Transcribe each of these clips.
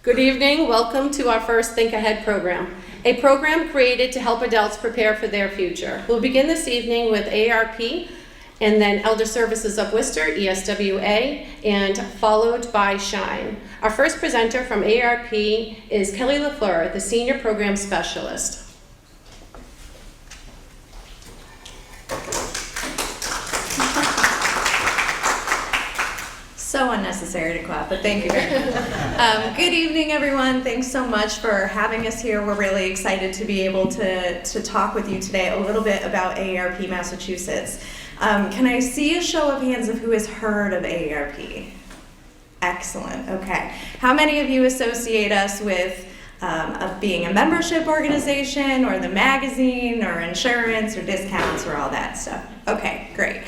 Good evening. Welcome to our first Think Ahead program, a program created to help adults prepare for their future. We'll begin this evening with Aarp and then Elder Services of Worcester, ESWA, and followed by Shine. Our first presenter from Aarp is Kelly LaFleur, the Senior Program Specialist. So unnecessary to clap, but thank you very much. Good evening, everyone. Thanks so much for having us here. We're really excited to be able to talk with you today a little bit about AARP Massachusetts. Can I see a show of hands of who has heard of AARP? Excellent, okay. How many of you associate us with being a membership organization or the magazine or insurance or discounts or all that stuff? Okay, great.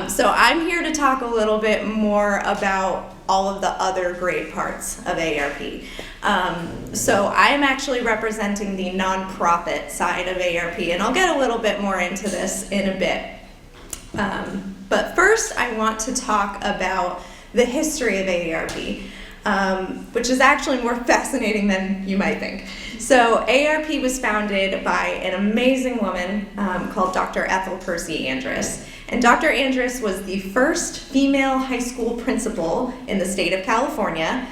So I'm here to talk a little bit more about all of the other great parts of AARP. So I'm actually representing the nonprofit side of AARP, and I'll get a little bit more into this in a bit. But first I want to talk about the history of AARP, which is actually more fascinating than you might think. So AARP was founded by an amazing woman called Dr. Ethel Percy Andrus. And Dr. Andrus was the first female high school principal in the state of California.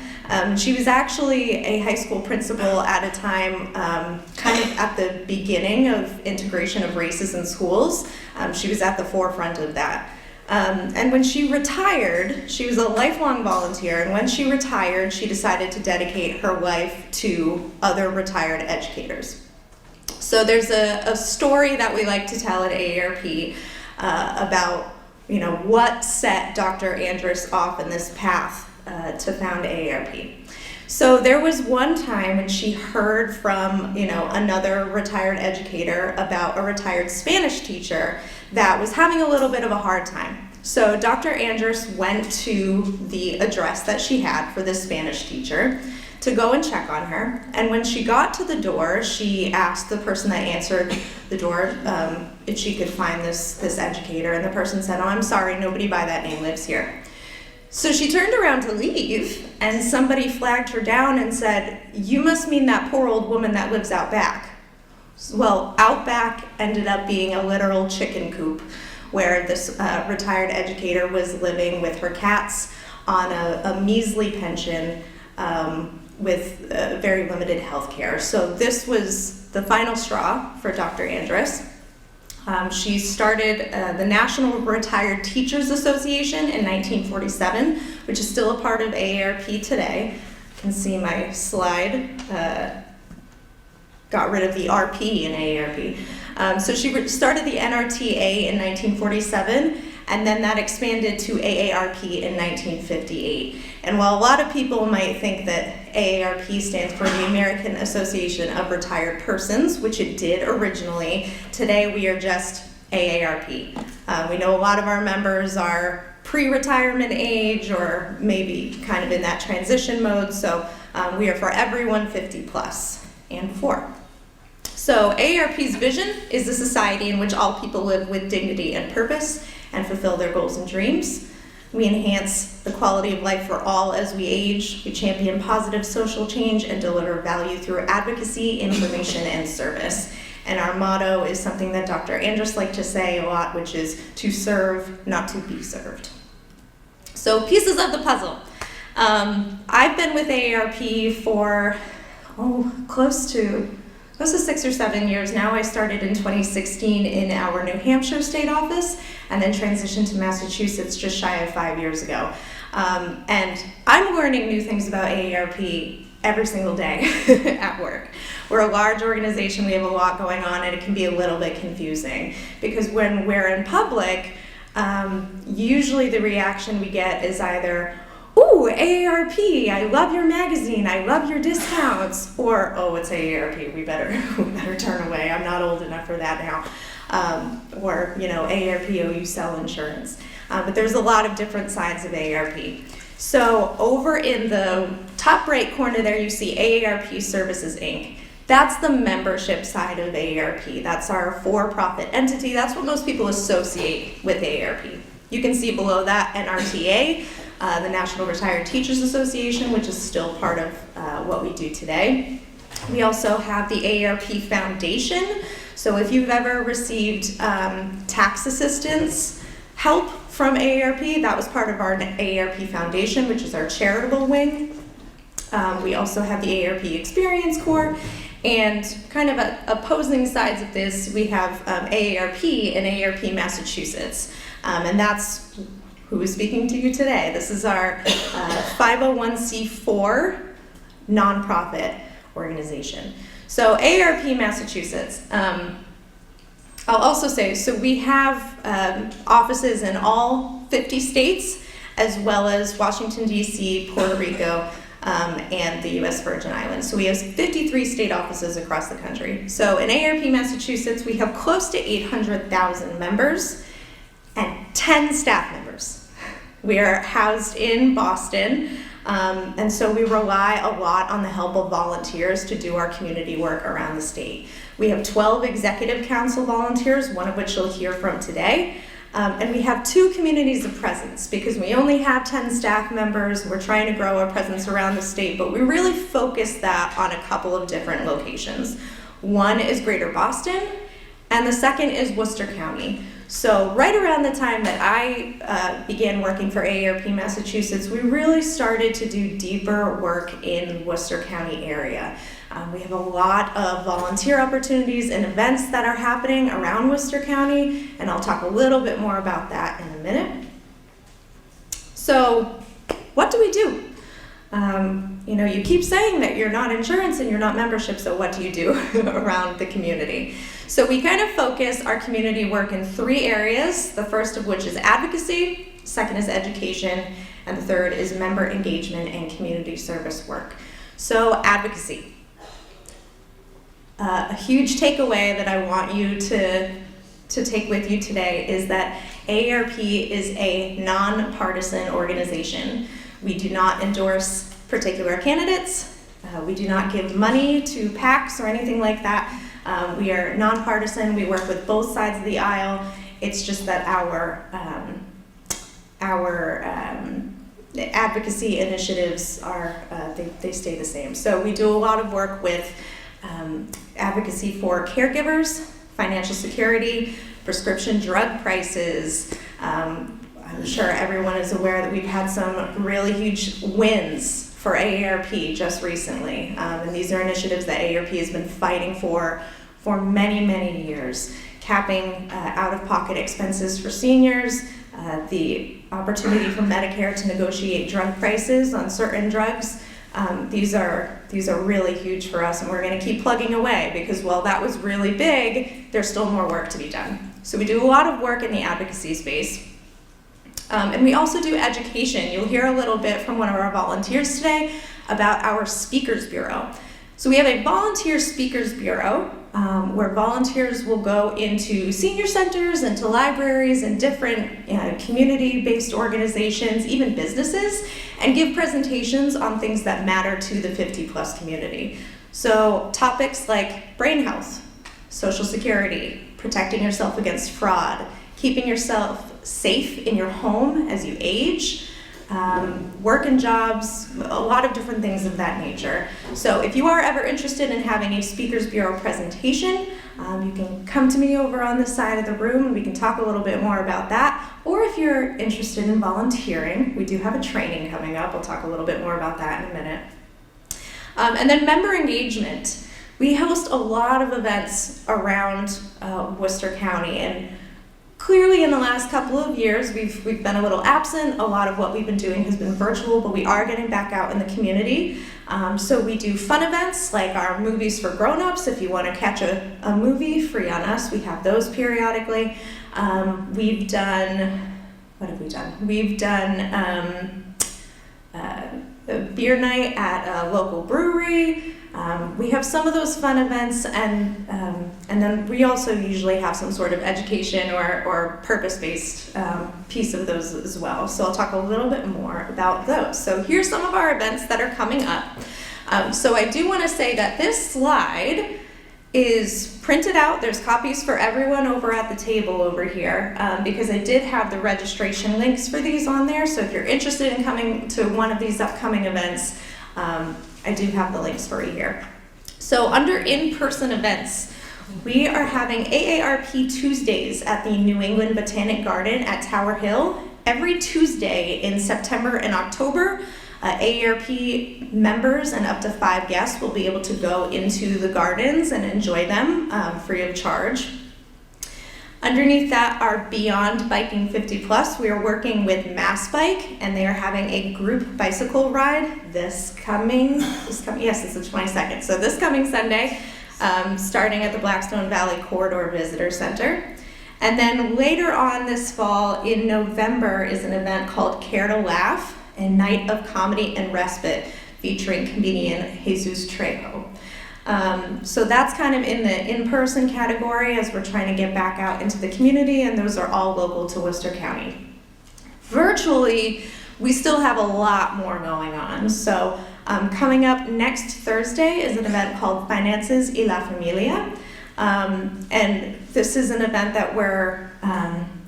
She was actually a high school principal at a time kind of at the beginning of integration of races in schools. She was at the forefront of that. And when she retired, she was a lifelong volunteer, and when she retired, she decided to dedicate her life to other retired educators. So there's a story that we like to tell at AARP about, what set Dr. Andrus off in this path to found AARP. So there was one time when she heard from, another retired educator about a retired Spanish teacher that was having a little bit of a hard time. So Dr. Andrus went to the address that she had for this Spanish teacher to go and check on her. And when she got to the door, she asked the person that answered the door if she could find this educator. And the person said, "Oh, I'm sorry, nobody by that name lives here." So she turned around to leave, and somebody flagged her down and said, "You must mean that poor old woman that lives out back." Well, out back ended up being a literal chicken coop where this retired educator was living with her cats on a measly pension with very limited health care. So this was the final straw for Dr. Andrus. She started the National Retired Teachers Association in 1947, which is still a part of AARP today. You can see my slide. Got rid of the RP in AARP. So she started the NRTA in 1947, and then that expanded to AARP in 1958. And while a lot of people might think that AARP stands for the American Association of Retired Persons, which it did originally, today we are just AARP. We know a lot of our members are pre-retirement age or maybe kind of in that transition mode, so we are for everyone 50 plus and for. So AARP's vision is a society in which all people live with dignity and purpose and fulfill their goals and dreams. We enhance the quality of life for all as we age. We champion positive social change and deliver value through advocacy, information, and service. And our motto is something that Dr. Andrus liked to say a lot, which is to serve, not to be served. So pieces of the puzzle. I've been with AARP for close to 6 or 7 years now. I started in 2016 in our New Hampshire state office and then transitioned to Massachusetts just shy of 5 years ago. And I'm learning new things about AARP every single day at work. We're a large organization, we have a lot going on, and it can be a little bit confusing because when we're in public, usually the reaction we get is either, "Ooh, AARP, I love your magazine, I love your discounts," or, "Oh, it's AARP, we better turn away, I'm not old enough for that now," or, "AARP, oh, you sell insurance." But there's a lot of different sides of AARP. So over in the top right corner there, you see AARP Services, Inc. That's the membership side of AARP. That's our for-profit entity. That's what most people associate with AARP. You can see below that NRTA, the National Retired Teachers Association, which is still part of what we do today. We also have the Aarp Foundation. So if you've ever received tax assistance help from Aarp, that was part of our Aarp Foundation, which is our charitable wing. We also have the Aarp Experience Corps, and kind of opposing sides of this, we have AARP and Aarp Massacchusetts, and that's who is speaking to you today. This is our 501c4 nonprofit organization. So Aarp Massachusetts, I'll also say, so we have offices in all 50 states, as well as Washington, D.C., Puerto Rico, and the U.S. Virgin Islands. So we have 53 state offices across the country. So in Aarp Massachusetts, we have close to 800,000 members and 10 staff members. We are housed in Boston, and so we rely a lot on the help of volunteers to do our community work around the state. We have 12 executive council volunteers, one of which you'll hear from today. And we have 2 communities of presence because we only have 10 staff members. We're trying to grow our presence around the state, but we really focus that on a couple of different locations. One is Greater Boston, and the second is Worcester County. So right around the time that I began working for Aarp Massachusetts, we really started to do deeper work in Worcester County area. We have a lot of volunteer opportunities and events that are happening around Worcester County, and I'll talk a little bit more about that in a minute. So what do we do? You keep saying that you're not insurance and you're not membership, so what do you do around the community? So we kind of focus our community work in 3 areas, the first of which is advocacy, second is education, and the third is member engagement and community service work. So advocacy. A huge takeaway that I want you to take with you today is that Aarp is a nonpartisan organization. We do not endorse particular candidates. We do not give money to PACs or anything like that. We are nonpartisan. We work with both sides of the aisle. It's just that our advocacy initiatives are they stay the same. So we do a lot of work with advocacy for caregivers, financial security, prescription drug prices. I'm sure everyone is aware that we've had some really huge wins for Aarp just recently. And these are initiatives that Aarp has been fighting for many, many years. Capping out-of-pocket expenses for seniors, the opportunity for Medicare to negotiate drug prices on certain drugs. These are really huge for us, and we're going to keep plugging away because while that was really big, there's still more work to be done. So we do a lot of work in the advocacy space. And we also do education. You'll hear a little bit from one of our volunteers today about our Speakers Bureau. So we have a volunteer Speakers Bureau where volunteers will go into senior centers, into libraries, and different community-based organizations, even businesses, and give presentations on things that matter to the 50-plus community. So topics like brain health, Social Security, protecting yourself against fraud, keeping yourself safe in your home as you age, work and jobs, a lot of different things of that nature. So if you are ever interested in having a Speakers Bureau presentation, you can come to me over on this side of the room and we can talk a little bit more about that. Or if you're interested in volunteering, we do have a training coming up. I'll talk a little bit more about that in a minute. And then member engagement. We host a lot of events around Worcester County, and clearly in the last couple of years, we've been a little absent. A lot of what we've been doing has been virtual, but we are getting back out in the community. So we do fun events like our movies for grown-ups. If you want to catch a movie, free on us. We have those periodically. We've done, what have we done? We've done a beer night at a local brewery. We have some of those fun events, and then we also usually have some sort of education or purpose-based piece of those as well. So I'll talk a little bit more about those. So here's some of our events that are coming up. So I do want to say that this slide is printed out. There's copies for everyone over at the table over here, because I did have the registration links for these on there. So if you're interested in coming to one of these upcoming events, I do have the links for you here. So under in-person events, we are having AARP Tuesdays at the New England Botanic Garden at Tower Hill every Tuesday in September and October. AARP members and up to 5 guests will be able to go into the gardens and enjoy them free of charge. Underneath that are Beyond Biking 50 Plus. We are working with Mass Bike, and they are having a group bicycle ride this coming yes, it's the 22nd. So this coming Sunday, starting at the Blackstone Valley Corridor Visitor Center. And then later on this fall in November is an event called Care to Laugh, a night of comedy and respite featuring comedian Jesus Trejo. So that's kind of in the in-person category as we're trying to get back out into the community, and those are all local to Worcester County. Virtually, we still have a lot more going on. So coming up next Thursday is an event called Finances y la Familia. And this is an event that we're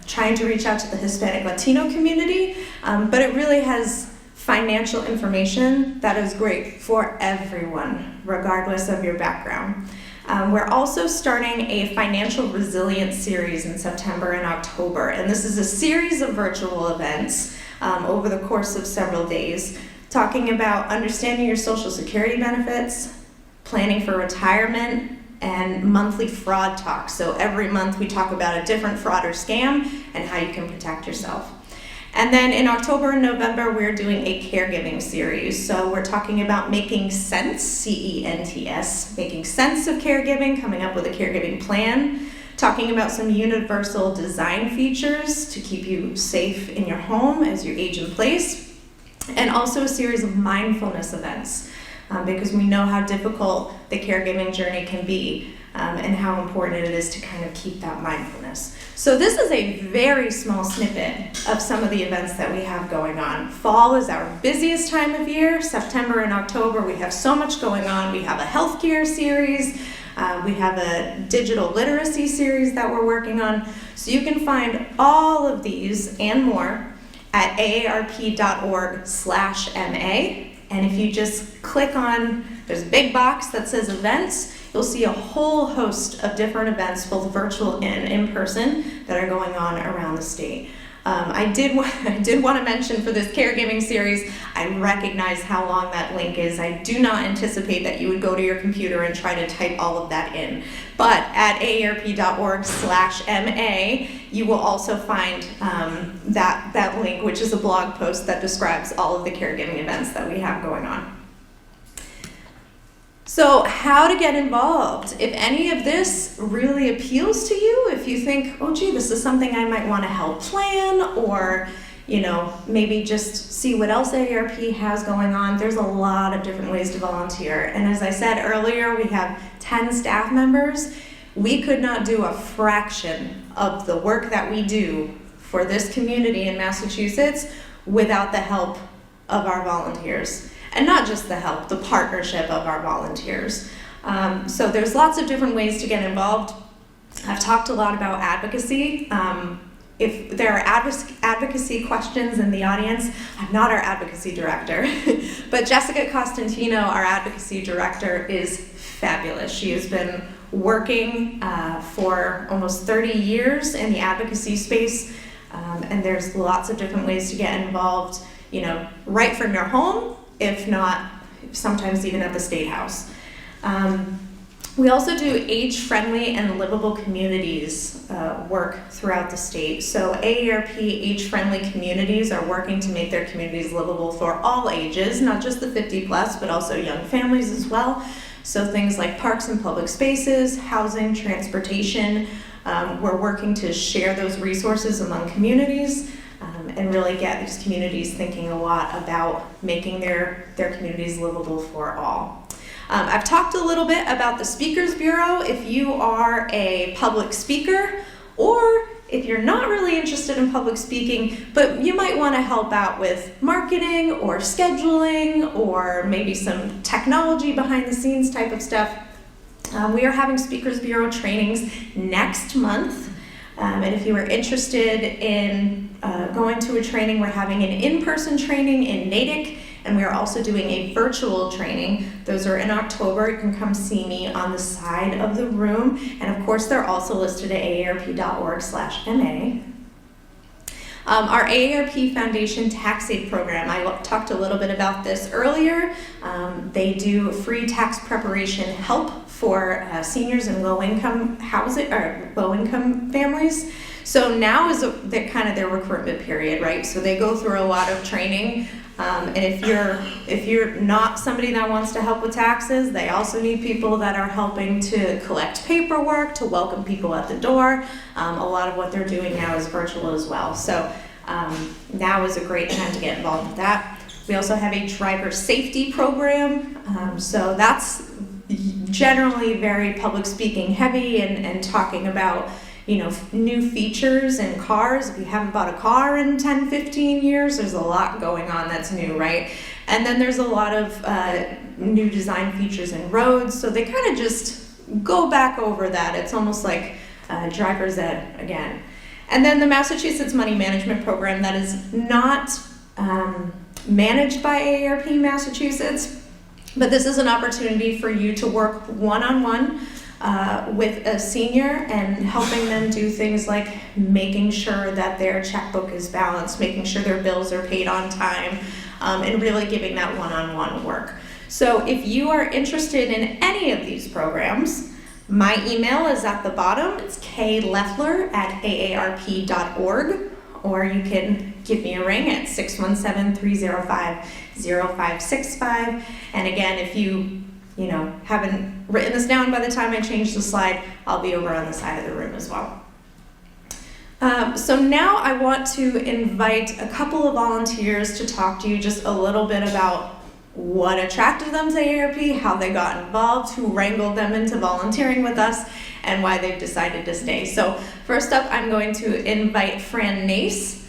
trying to reach out to the Hispanic Latino community, but it really has financial information that is great for everyone, regardless of your background. We're also starting a financial resilience series in September and October, and this is a series of virtual events over the course of several days, talking about understanding your Social Security benefits, planning for retirement, and monthly fraud talk. So every month we talk about a different fraud or scam and how you can protect yourself. And then in October and November, we're doing a caregiving series. So we're talking about making sense, CENTS, making sense of caregiving, coming up with a caregiving plan, talking about some universal design features to keep you safe in your home as you age in place, and also a series of mindfulness events. Because we know how difficult the caregiving journey can be, and how important it is to kind of keep that mindfulness. So this is a very small snippet of some of the events that we have going on. Fall is our busiest time of year. September and October, we have so much going on. We have a healthcare series. We have a digital literacy series that we're working on. So you can find all of these and more at aarp.org/MA. And if you just click on, there's a big box that says events, you'll see a whole host of different events, both virtual and in person, that are going on around the state. I did want to mention for this caregiving series, I recognize how long that link is. I do not anticipate that you would go to your computer and try to type all of that in. But at aarp.org/MA, you will also find that link, which is a blog post that describes all of the caregiving events that we have going on. So how to get involved. If any of this really appeals to you, if you think, oh gee, this is something I might want to help plan, or maybe just see what else AARP has going on, there's a lot of different ways to volunteer. And as I said earlier, we have 10 staff members. We could not do a fraction of the work that we do for this community in Massachusetts without the help of our volunteers. And not just the help, the partnership of our volunteers. So there's lots of different ways to get involved. I've talked a lot about advocacy. If there are advocacy questions in the audience, I'm not our advocacy director, but Jessica Costantino, our advocacy director, is fabulous. She has been working for almost 30 years in the advocacy space, and there's lots of different ways to get involved, right from your home, if not sometimes even at the State House. We also do age-friendly and livable communities work throughout the state. So AARP age-friendly communities are working to make their communities livable for all ages, not just the 50 plus, but also young families as well. So things like parks and public spaces, housing, transportation. We're working to share those resources among communities. And really get these communities thinking a lot about making their communities livable for all. I've talked a little bit about the Speakers Bureau. If you are a public speaker, or if you're not really interested in public speaking, but you might want to help out with marketing or scheduling or maybe some technology behind the scenes type of stuff, We are having Speakers Bureau trainings next month. And if you are interested in going to a training, we're having an in-person training in Natick, and we are also doing a virtual training. Those are in October. You can come see me on the side of the room. And of course, they're also listed at aarp.org/MA. Our AARP Foundation tax aid program, I talked a little bit about this earlier. They do free tax preparation help for seniors and low-income housing or low-income families. So now is their recruitment period, right? So they go through a lot of training. And if you're not somebody that wants to help with taxes, they also need people that are helping to collect paperwork, to welcome people at the door. A lot of what they're doing now is virtual as well. So now is a great time to get involved with that. We also have a driver safety program. So that's generally very public speaking heavy and talking about new features in cars. If you haven't bought a car in 10, 15 years, there's a lot going on that's new, right? And then there's a lot of new design features in roads, so they kind of just go back over that. It's almost like driver's ed again. And then the Massachusetts Money Management Program that is not managed by AARP Massachusetts, but this is an opportunity for you to work one-on-one with a senior and helping them do things like making sure that their checkbook is balanced, making sure their bills are paid on time, and really giving that one-on-one work. So if you are interested in any of these programs, my email is at the bottom. It's kleffler@aarp.org, or you can give me a ring at 617-305-0565. And again, if you haven't written this down by the time I change the slide, I'll be over on the side of the room as well. So now I want to invite a couple of volunteers to talk to you just a little bit about what attracted them to AARP, how they got involved, who wrangled them into volunteering with us, and why they've decided to stay. So first up, I'm going to invite Fran Nace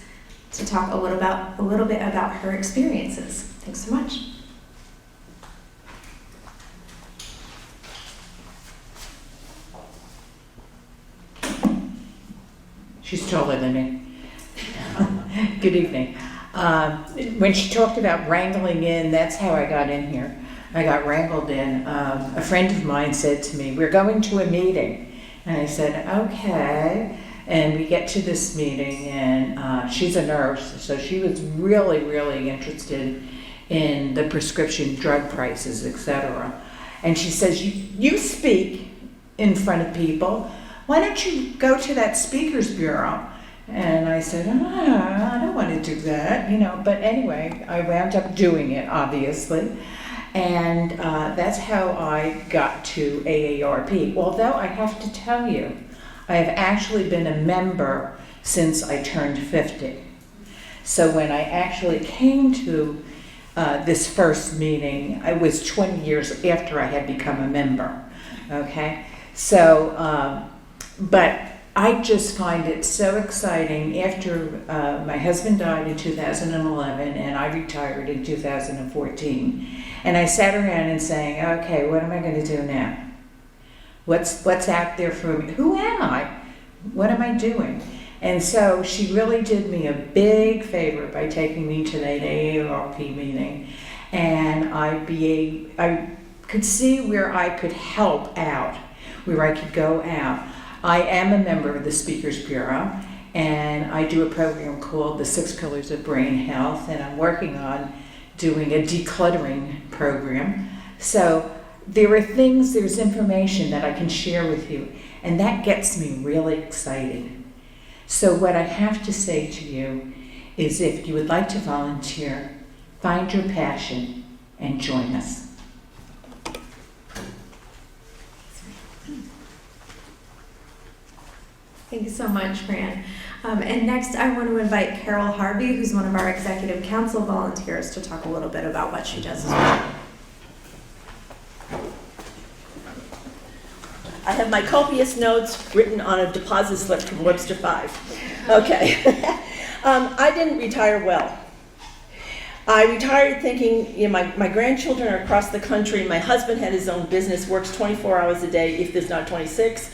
to talk a little bit about her experiences. Thanks so much. She's taller than me. Good evening. When she talked about wrangling in, that's how I got in here. I got wrangled in. A friend of mine said to me, "We're going to a meeting." And I said, "Okay." And we get to this meeting, and she's a nurse, so she was really, really interested in the prescription drug prices, etc. And she says, you speak in front of people. Why don't you go to that Speakers Bureau? And I said, I don't want to do that, But anyway, I wound up doing it, obviously. And that's how I got to AARP. Although I have to tell you, I have actually been a member since I turned 50. So when I actually came to this first meeting, I was 20 years after I had become a member, okay? So, but I just find it so exciting. After my husband died in 2011 and I retired in 2014, and I sat around and saying, okay, what am I going to do now? What's out there for me? Who am I? What am I doing? And so she really did me a big favor by taking me to that AARP meeting, and I could see where I could help out, where I could go out. I am a member of the Speakers Bureau, and I do a program called the 6 Pillars of Brain Health, and I'm working on doing a decluttering program. So there are things, there's information that I can share with you, and that gets me really excited. So what I have to say to you is, if you would like to volunteer, find your passion and join us. Thank you so much, Fran. And next I want to invite Carol Harvey, who's one of our Executive Council volunteers, to talk a little bit about what she does as well. I have my copious notes written on a deposit slip from Worcester 5. Okay. I didn't retire well. I retired thinking, you know, my grandchildren are across the country. My husband had his own business, works 24 hours a day, if there's not 26.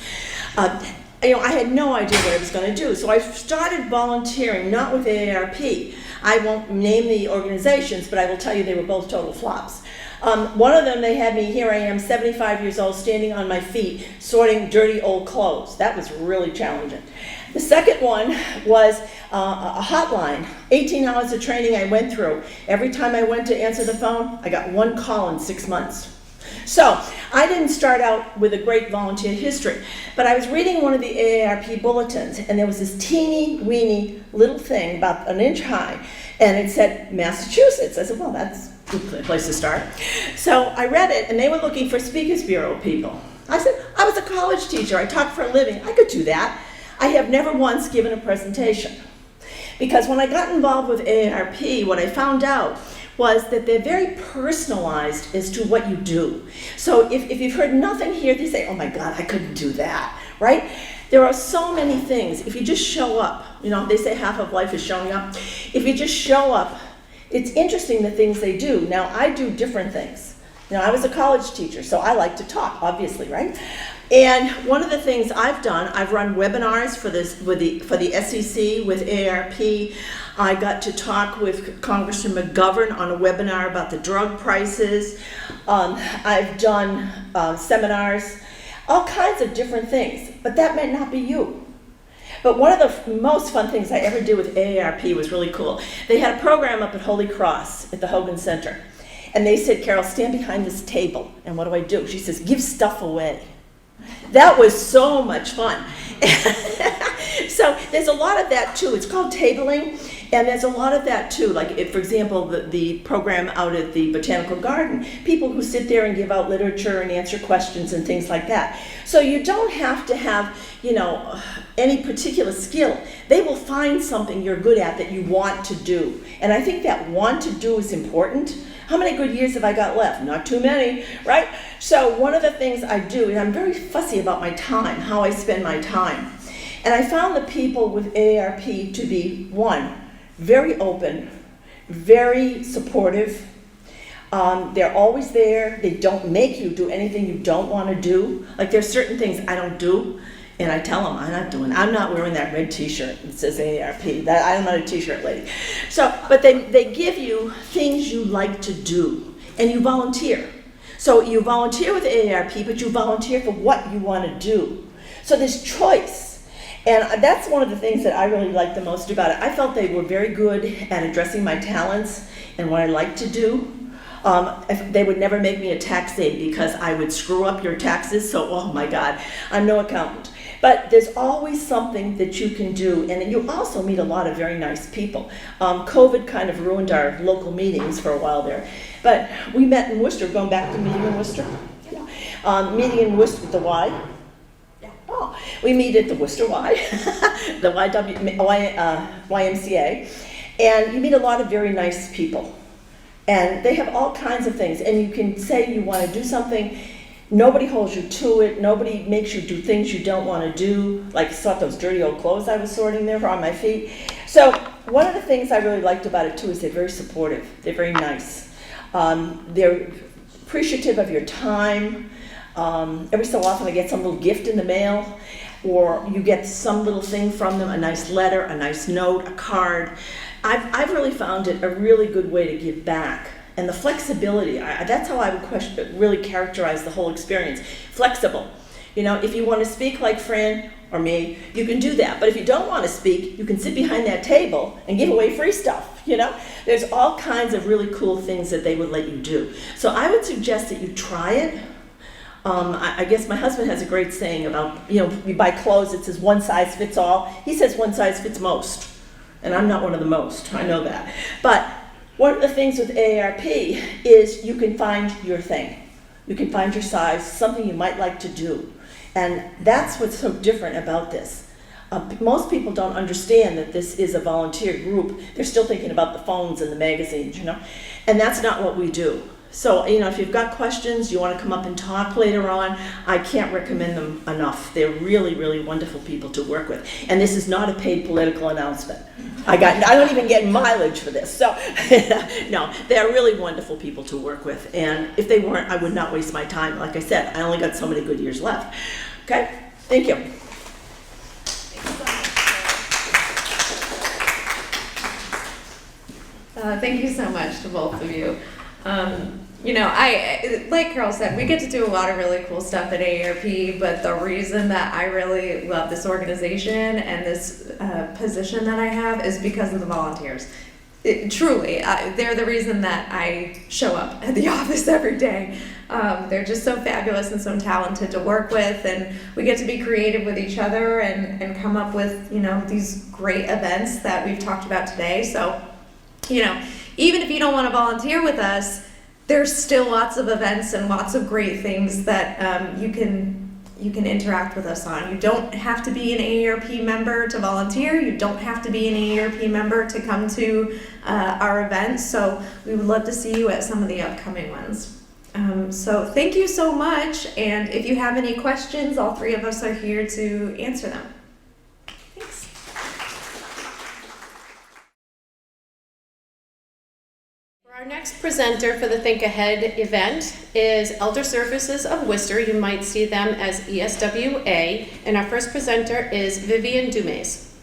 You know, I had no idea what I was going to do. So I started volunteering, not with AARP. I won't name the organizations, but I will tell you they were both total flops. One of them, they had me, here I am, 75 years old, standing on my feet, sorting dirty old clothes. That was really challenging. The second one was a hotline. 18 hours of training I went through. Every time I went to answer the phone, I got one call in 6 months. So I didn't start out with a great volunteer history, but I was reading one of the AARP bulletins, and there was this teeny weeny little thing about an inch high, and it said Massachusetts. I said, well, that's a good place to start. So I read it, and they were looking for Speakers Bureau people. I said, I was a college teacher. I taught for a living. I could do that. I have never once given a presentation. Because when I got involved with AARP, what I found out was that they're very personalized as to what you do. So if you've heard nothing here, they say, oh my God, I couldn't do that, right? There are so many things. If you just show up, you know, they say half of life is showing up. If you just show up, it's interesting the things they do. Now, I do different things. You know, I was a college teacher, so I like to talk, obviously, right? And one of the things I've done, I've run webinars for the SEC with AARP. I got to talk with Congressman McGovern on a webinar about the drug prices. I've done seminars, all kinds of different things, but that might not be you. But one of the most fun things I ever did with AARP was really cool. They had a program up at Holy Cross at the Hogan Center. And they said, Carol, stand behind this table. And what do I do? She says, give stuff away. That was so much fun. So there's a lot of that too. It's called tabling, and there's a lot of that too. Like, if, for example, the program out at the Botanical Garden, people who sit there and give out literature and answer questions and things like that. So you don't have to have, you know, any particular skill. They will find something you're good at that you want to do. And I think that want to do is important. How many good years have I got left? Not too many, right? So one of the things I do, and I'm very fussy about my time, how I spend my time. And I found the people with AARP to be, one, very open, very supportive. They're always there. They don't make you do anything you don't want to do. Like, there's certain things I don't do, and I tell them I'm not wearing that red t-shirt that says AARP. I'm not a t-shirt lady. So, but they give you things you like to do, and you volunteer. So you volunteer with AARP, but you volunteer for what you want to do. So there's choice. And that's one of the things that I really liked the most about it. I felt they were very good at addressing my talents and what I like to do. They would never make me a tax aide because I would screw up your taxes, so oh my God, I'm no accountant. But there's always something that you can do, and you also meet a lot of very nice people. COVID kind of ruined our local meetings for a while there, but we met in Worcester, going back to meeting in Worcester. Yeah. Meeting in Worcester with the Y. Oh, we meet at the Worcester Y, the YMCA, and you meet a lot of very nice people. And they have all kinds of things, and you can say you want to do something. Nobody holds you to it. Nobody makes you do things you don't want to do, like sort those dirty old clothes I was sorting there on my feet. So one of the things I really liked about it too is they're very supportive. They're very nice. They're appreciative of your time. Every so often I get some little gift in the mail, or you get some little thing from them, a nice letter, a nice note, a card. I've really found it a really good way to give back. And the flexibility, that's how I would really characterize the whole experience. Flexible. You know, if you want to speak like Fran or me, you can do that. But if you don't want to speak, you can sit behind that table and give away free stuff, you know? There's all kinds of really cool things that they would let you do. So I would suggest that you try it. I guess my husband has a great saying about, you know, you buy clothes, it says one size fits all. He says one size fits most. And I'm not one of the most, I know that. But one of the things with AARP is you can find your thing. You can find your size, something you might like to do. And that's what's so different about this. Most people don't understand that this is a volunteer group. They're still thinking about the phones and the magazines, you know. And that's not what we do. So, if you've got questions, you want to come up and talk later on, I can't recommend them enough. They're really, really wonderful people to work with. And this is not a paid political announcement. I don't even get mileage for this. So, no, they're really wonderful people to work with. And if they weren't, I would not waste my time. Like I said, I only got so many good years left. Okay? Thank you. Thank you so much to both of you. I like Carol said, we get to do a lot of really cool stuff at AARP, but the reason that I really love this organization and this position that I have is because of the volunteers. Truly, they're the reason that I show up at the office every day. They're just so fabulous and so talented to work with, and we get to be creative with each other and come up with, these great events that we've talked about today. So, even if you don't want to volunteer with us, there's still lots of events and lots of great things that you can interact with us on. You don't have to be an AARP member to volunteer. You don't have to be an AARP member to come to our events. So we would love to see you at some of the upcoming ones. So thank you so much. And if you have any questions, all three of us are here to answer them. Thanks. Our next presenter for the Think Ahead event is Elder Services of Worcester. You might see them as ESWA. And our first presenter is Vivian Dumas,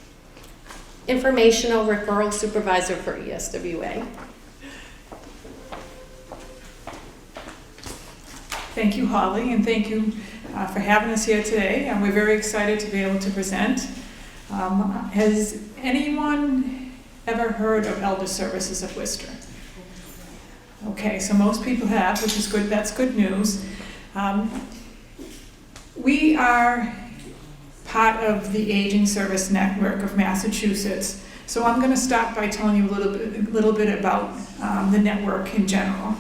Informational Referral Supervisor for ESWA. Thank you, Holly, and thank you for having us here today. And we're very excited to be able to present. Has anyone ever heard of Elder Services of Worcester? Okay, so most people have, which is good. That's good news. We are part of the Aging Service Network of Massachusetts. So I'm going to start by telling you a little bit about the network in general.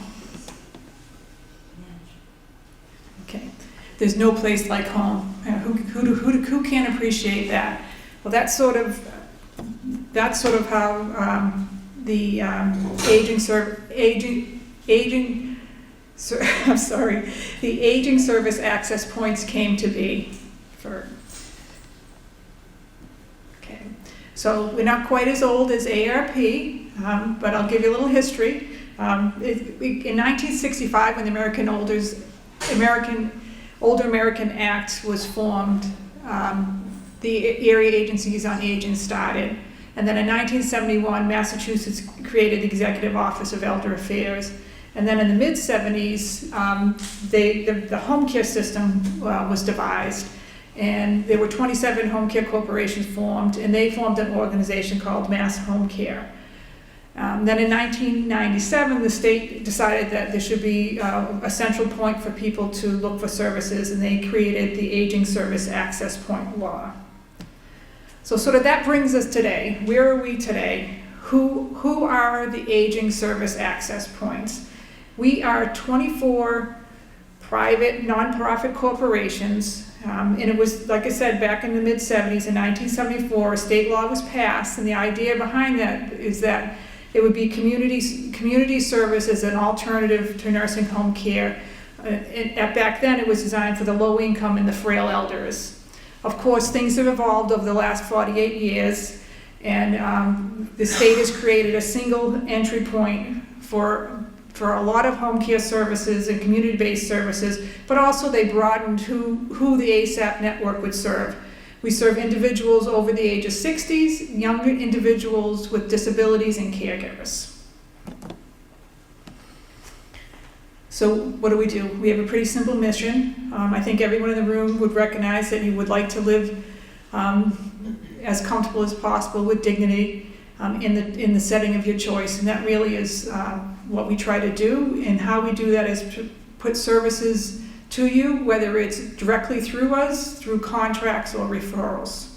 Okay, there's no place like home. Who can't appreciate that? Well, that's sort of how the the aging service access points came to be. So we're not quite as old as AARP, but I'll give you a little history. In 1965, when the Older American Act was formed, the area agencies on aging started. And then in 1971, Massachusetts created the Executive Office of Elder Affairs. And then in the mid-70s, the home care system was devised. And there were 27 home care corporations formed, and they formed an organization called Mass Home Care. Then in 1997, the state decided that there should be a central point for people to look for services, and they created the Aging Service Access Point Law. So sort of that brings us today. Where are we today? Who are the Aging Service Access Points? We are 24 private nonprofit corporations, and it was, like I said, back in the mid-70s, in 1974, a state law was passed, and the idea behind that is that it would be community service as an alternative to nursing home care. Back then, it was designed for the low income and the frail elders. Of course, things have evolved over the last 48 years, and the state has created a single entry point for a lot of home care services and community-based services, but also they broadened who the ASAP network would serve. We serve individuals over the age of 60s, younger individuals with disabilities, and caregivers. So what do? We have a pretty simple mission. I think everyone in the room would recognize that you would like to live as comfortable as possible with dignity in the setting of your choice, and that really is what we try to do. And how we do that is to put services to you, whether it's directly through us, through contracts, or referrals.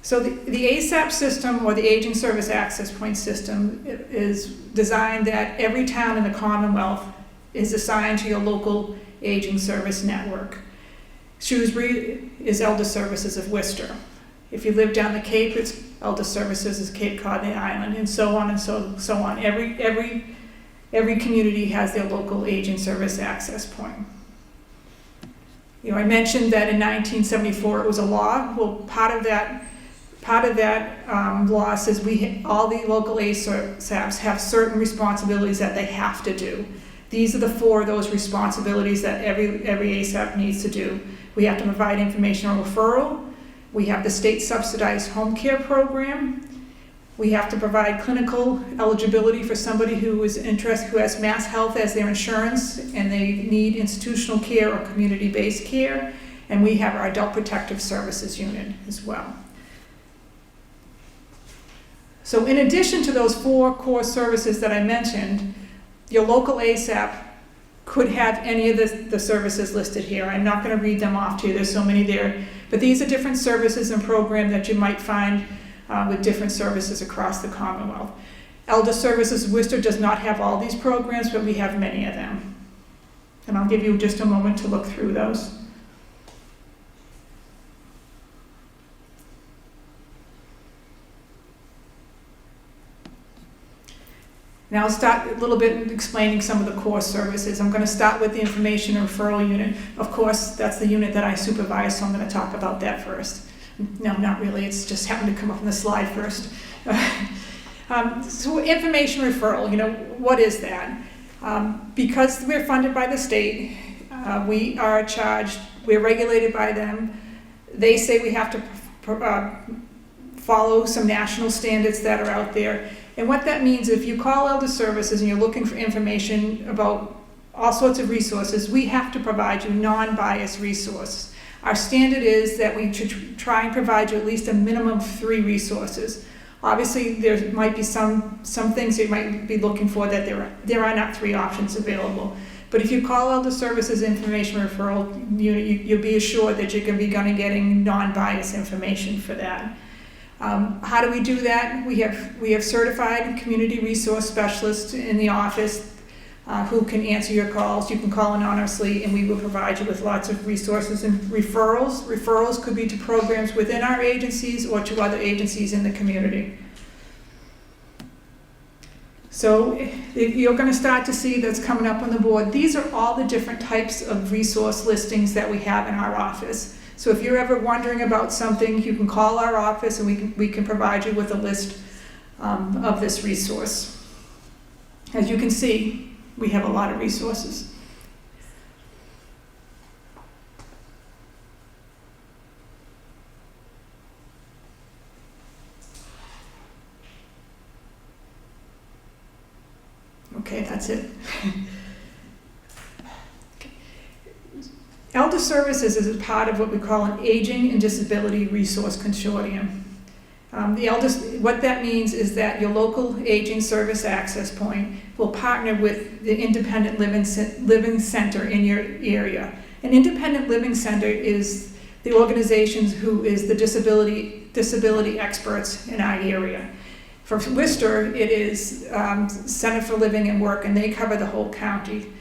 So the ASAP system, or the Aging Service Access Point system, is designed that every town in the Commonwealth is assigned to your local aging service network. Shrewsbury is Elder Services of Worcester. If you live down the Cape, it's Elder Services of Cape Cod and the Island, and so on and so on. Every every community has their local aging service access point. You know, I mentioned that in 1974 it was a law. Well, part of that law says all the local ASAPs have certain responsibilities that they have to do. These are the 4 of those responsibilities that every ASAP needs to do. We have to provide informational referral. We have the state subsidized home care program. We have to provide clinical eligibility for somebody who has Mass Health as their insurance and they need institutional care or community-based care. And we have our Adult Protective Services unit as well. So in addition to those 4 core services that I mentioned, your local ASAP could have any of the services listed here. I'm not going to read them off to you, there's so many there. But these are different services and programs that you might find with different services across the Commonwealth. Elder Services Worcester does not have all these programs, but we have many of them. And I'll give you just a moment to look through those. Now I'll start a little bit explaining some of the core services. I'm going to start with the Information Referral Unit. Of course, that's the unit that I supervise, so I'm going to talk about that first. No, not really. It's just happened to come up on the slide first. So Information Referral, you know, what is that? Because we're funded by the state, we are charged, we're regulated by them. They say we have to follow some national standards that are out there. And what that means, if you call Elder Services and you're looking for information about all sorts of resources, we have to provide you non-biased resource. Our standard is that we should try and provide you at least a minimum of 3 resources. Obviously, there might be some things you might be looking for that there are not 3 options available. But if you call Elder Services Information Referral Unit, you'll be assured that you're going to be getting non-biased information for that. How do we do that? We have certified community resource specialists in the office who can answer your calls. You can call anonymously and we will provide you with lots of resources and referrals. Referrals could be to programs within our agencies or to other agencies in the community. So you're going to start to see that's coming up on the board. These are all the different types of resource listings that we have in our office. So if you're ever wondering about something, you can call our office and we can provide you with a list of this resource. As you can see, we have a lot of resources. Okay, that's it. Elder Services is a part of what we call an Aging and Disability Resource Consortium. What that means is that your local aging service access point will partner with the Independent Living Center in your area. An Independent Living Center is the organization who is the disability experts in our area. For Worcester, it is Center for Living and Work, and they cover the whole county.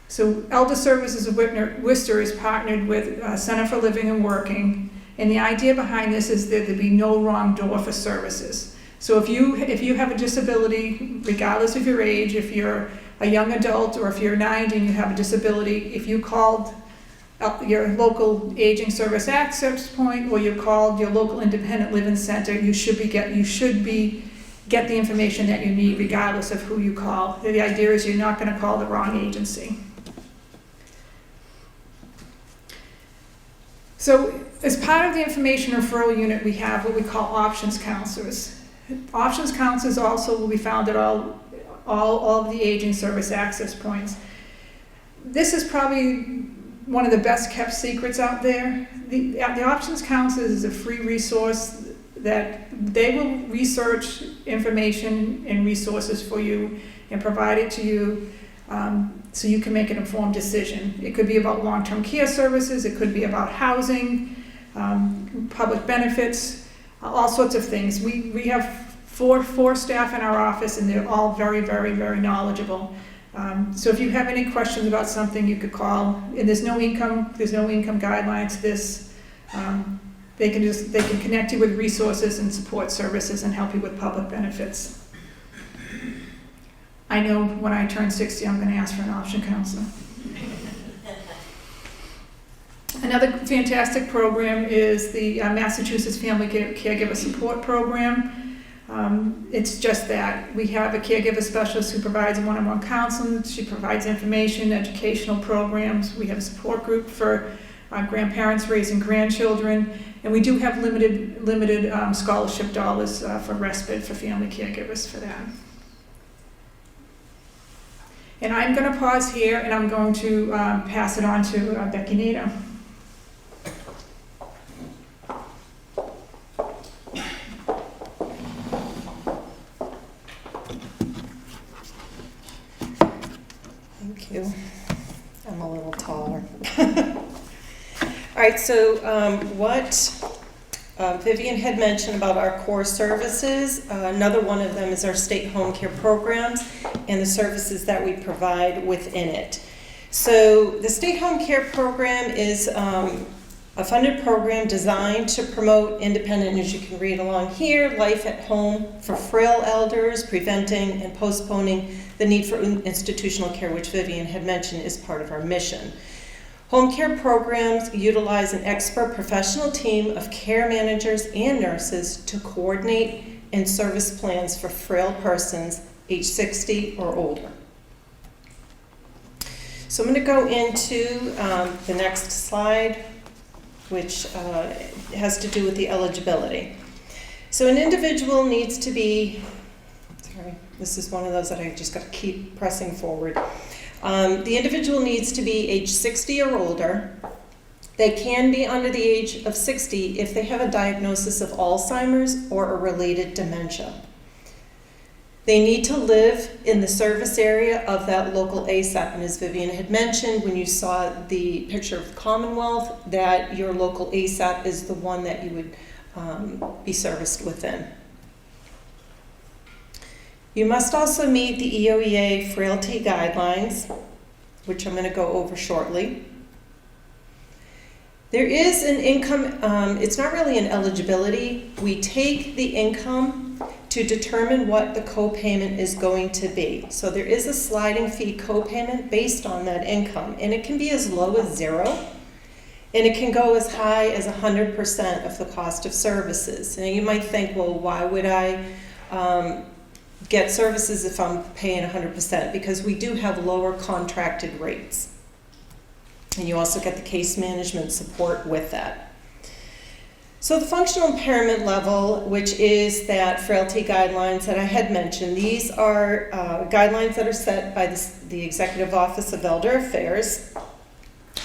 So Elder Services of Worcester is partnered with Center for Living and Working, and the idea behind this is that there be no wrong door for services. So if you have a disability, regardless of your age, if you're a young adult or if you're 90 and you have a disability, if you called your local aging service access point or you called your local independent living center, you should get the information that you need regardless of who you call. The idea is you're not going to call the wrong agency. So as part of the Information Referral Unit, we have what we call options counselors. Options counselors also will be found at all of the aging service access points. This is probably one of the best kept secrets out there. The options counselors is a free resource that they will research information and resources for you and provide it to you so you can make an informed decision. It could be about long-term care services, it could be about housing, public benefits, all sorts of things. We have four staff in our office and they're all very, very, very knowledgeable. So if you have any questions about something, you could call. And there's no income guidelines to this. They can connect you with resources and support services and help you with public benefits. I know when I turn 60, I'm going to ask for an option counselor. Another fantastic program is the Massachusetts Family Caregiver Support Program. It's just that. We have a caregiver specialist who provides one-on-one counseling. She provides information, educational programs. We have a support group for grandparents raising grandchildren. And we do have limited scholarship dollars for respite for family caregivers for that. And I'm going to pause here and I'm going to pass it on to Becky Nato. Thank you. I'm a little taller. All right, so what Vivian had mentioned about our core services, another one of them is our state home care programs and the services that we provide within it. So the state home care program is a funded program designed to promote independent, as you can read along here, life at home for frail elders, preventing and postponing the need for institutional care, which Vivian had mentioned is part of our mission. Home care programs utilize an expert professional team of care managers and nurses to coordinate and service plans for frail persons age 60 or older. So I'm going to go into the next slide, which has to do with the eligibility. So an individual needs to be, this is one of those that I just got to keep pressing forward. The individual needs to be age 60 or older. They can be under the age of 60 if they have a diagnosis of Alzheimer's or a related dementia. They need to live in the service area of that local ASAP. And as Vivian had mentioned, when you saw the picture of the Commonwealth, that your local ASAP is the one that you would be serviced within. You must also meet the EOEA frailty guidelines, which I'm going to go over shortly. There is an income, it's not really an eligibility. We take the income to determine what the copayment is going to be. So there is a sliding fee copayment based on that income, and it can be as low as 0, and it can go as high as 100% of the cost of services. And you might think, well, why would I get services if I'm paying 100%? Because we do have lower contracted rates. And you also get the case management support with that. So the functional impairment level, which is that frailty guidelines that I had mentioned, these are guidelines that are set by the Executive Office of Elder Affairs.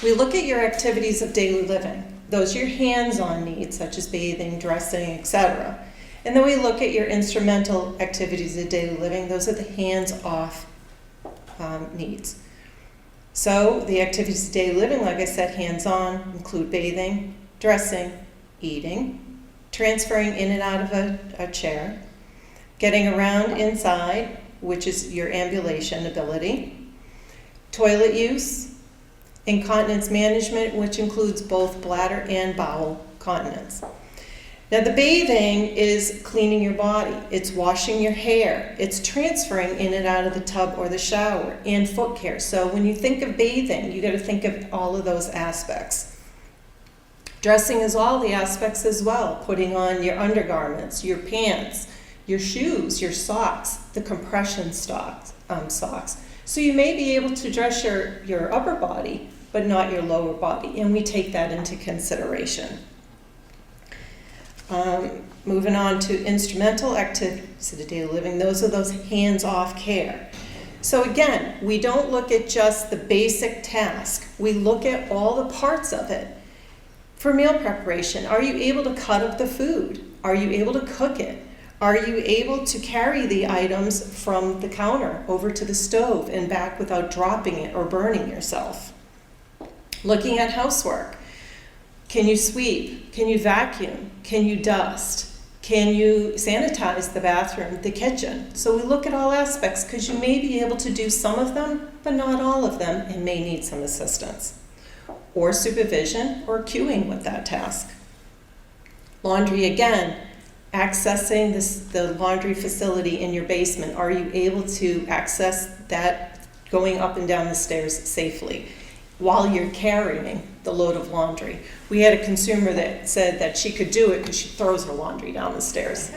We look at your activities of daily living. Those are your hands-on needs, such as bathing, dressing, etc. And then we look at your instrumental activities of daily living. Those are the hands-off needs. So the activities of daily living, like I said, hands-on, include bathing, dressing, eating, transferring in and out of a chair, getting around inside, which is your ambulation ability, toilet use, incontinence management, which includes both bladder and bowel continence. Now the bathing is cleaning your body, it's washing your hair, it's transferring in and out of the tub or the shower, and foot care. So when you think of bathing, you got to think of all of those aspects. Dressing is all the aspects as well, putting on your undergarments, your pants, your shoes, your socks, the compression socks. So you may be able to dress your upper body, but not your lower body, and we take that into consideration. Moving on to instrumental activities of daily living, those are those hands-off care. So again, we don't look at just the basic task. We look at all the parts of it. For meal preparation, are you able to cut up the food? Are you able to cook it? Are you able to carry the items from the counter over to the stove and back without dropping it or burning yourself? Looking at housework. Can you sweep? Can you vacuum? Can you dust? Can you sanitize the bathroom, the kitchen? So we look at all aspects because you may be able to do some of them, but not all of them, and may need some assistance or supervision or queuing with that task. Laundry, again, accessing the laundry facility in your basement? Are you able to access that going up and down the stairs safely while you're carrying the load of laundry? We had a consumer that said that she could do it because she throws her laundry down the stairs.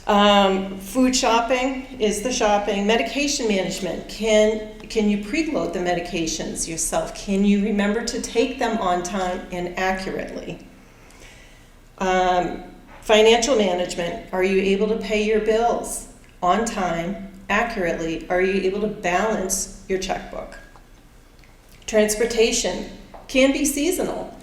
Food shopping is the shopping. Medication management. Can you preload the medications yourself? Can you remember to take them on time and accurately? Financial management. Are you able to pay your bills on time, accurately? Are you able to balance your checkbook? Transportation can be seasonal,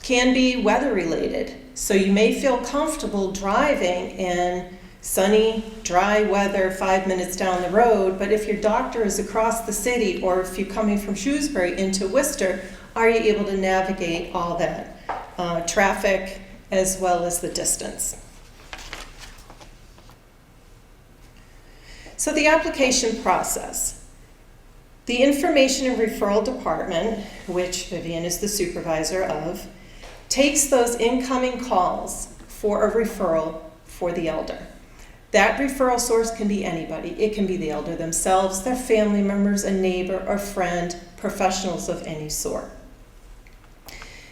can be weather related. So you may feel comfortable driving in sunny, dry weather 5 minutes down the road, but if your doctor is across the city, or if you're coming from Shrewsbury into Worcester, are you able to navigate all that traffic as well as the distance? So the application process. The Information and Referral Department, which Vivian is the supervisor of, takes those incoming calls for a referral for the elder. That referral source can be anybody. It can be the elder themselves, their family members, a neighbor, or friend, professionals of any sort.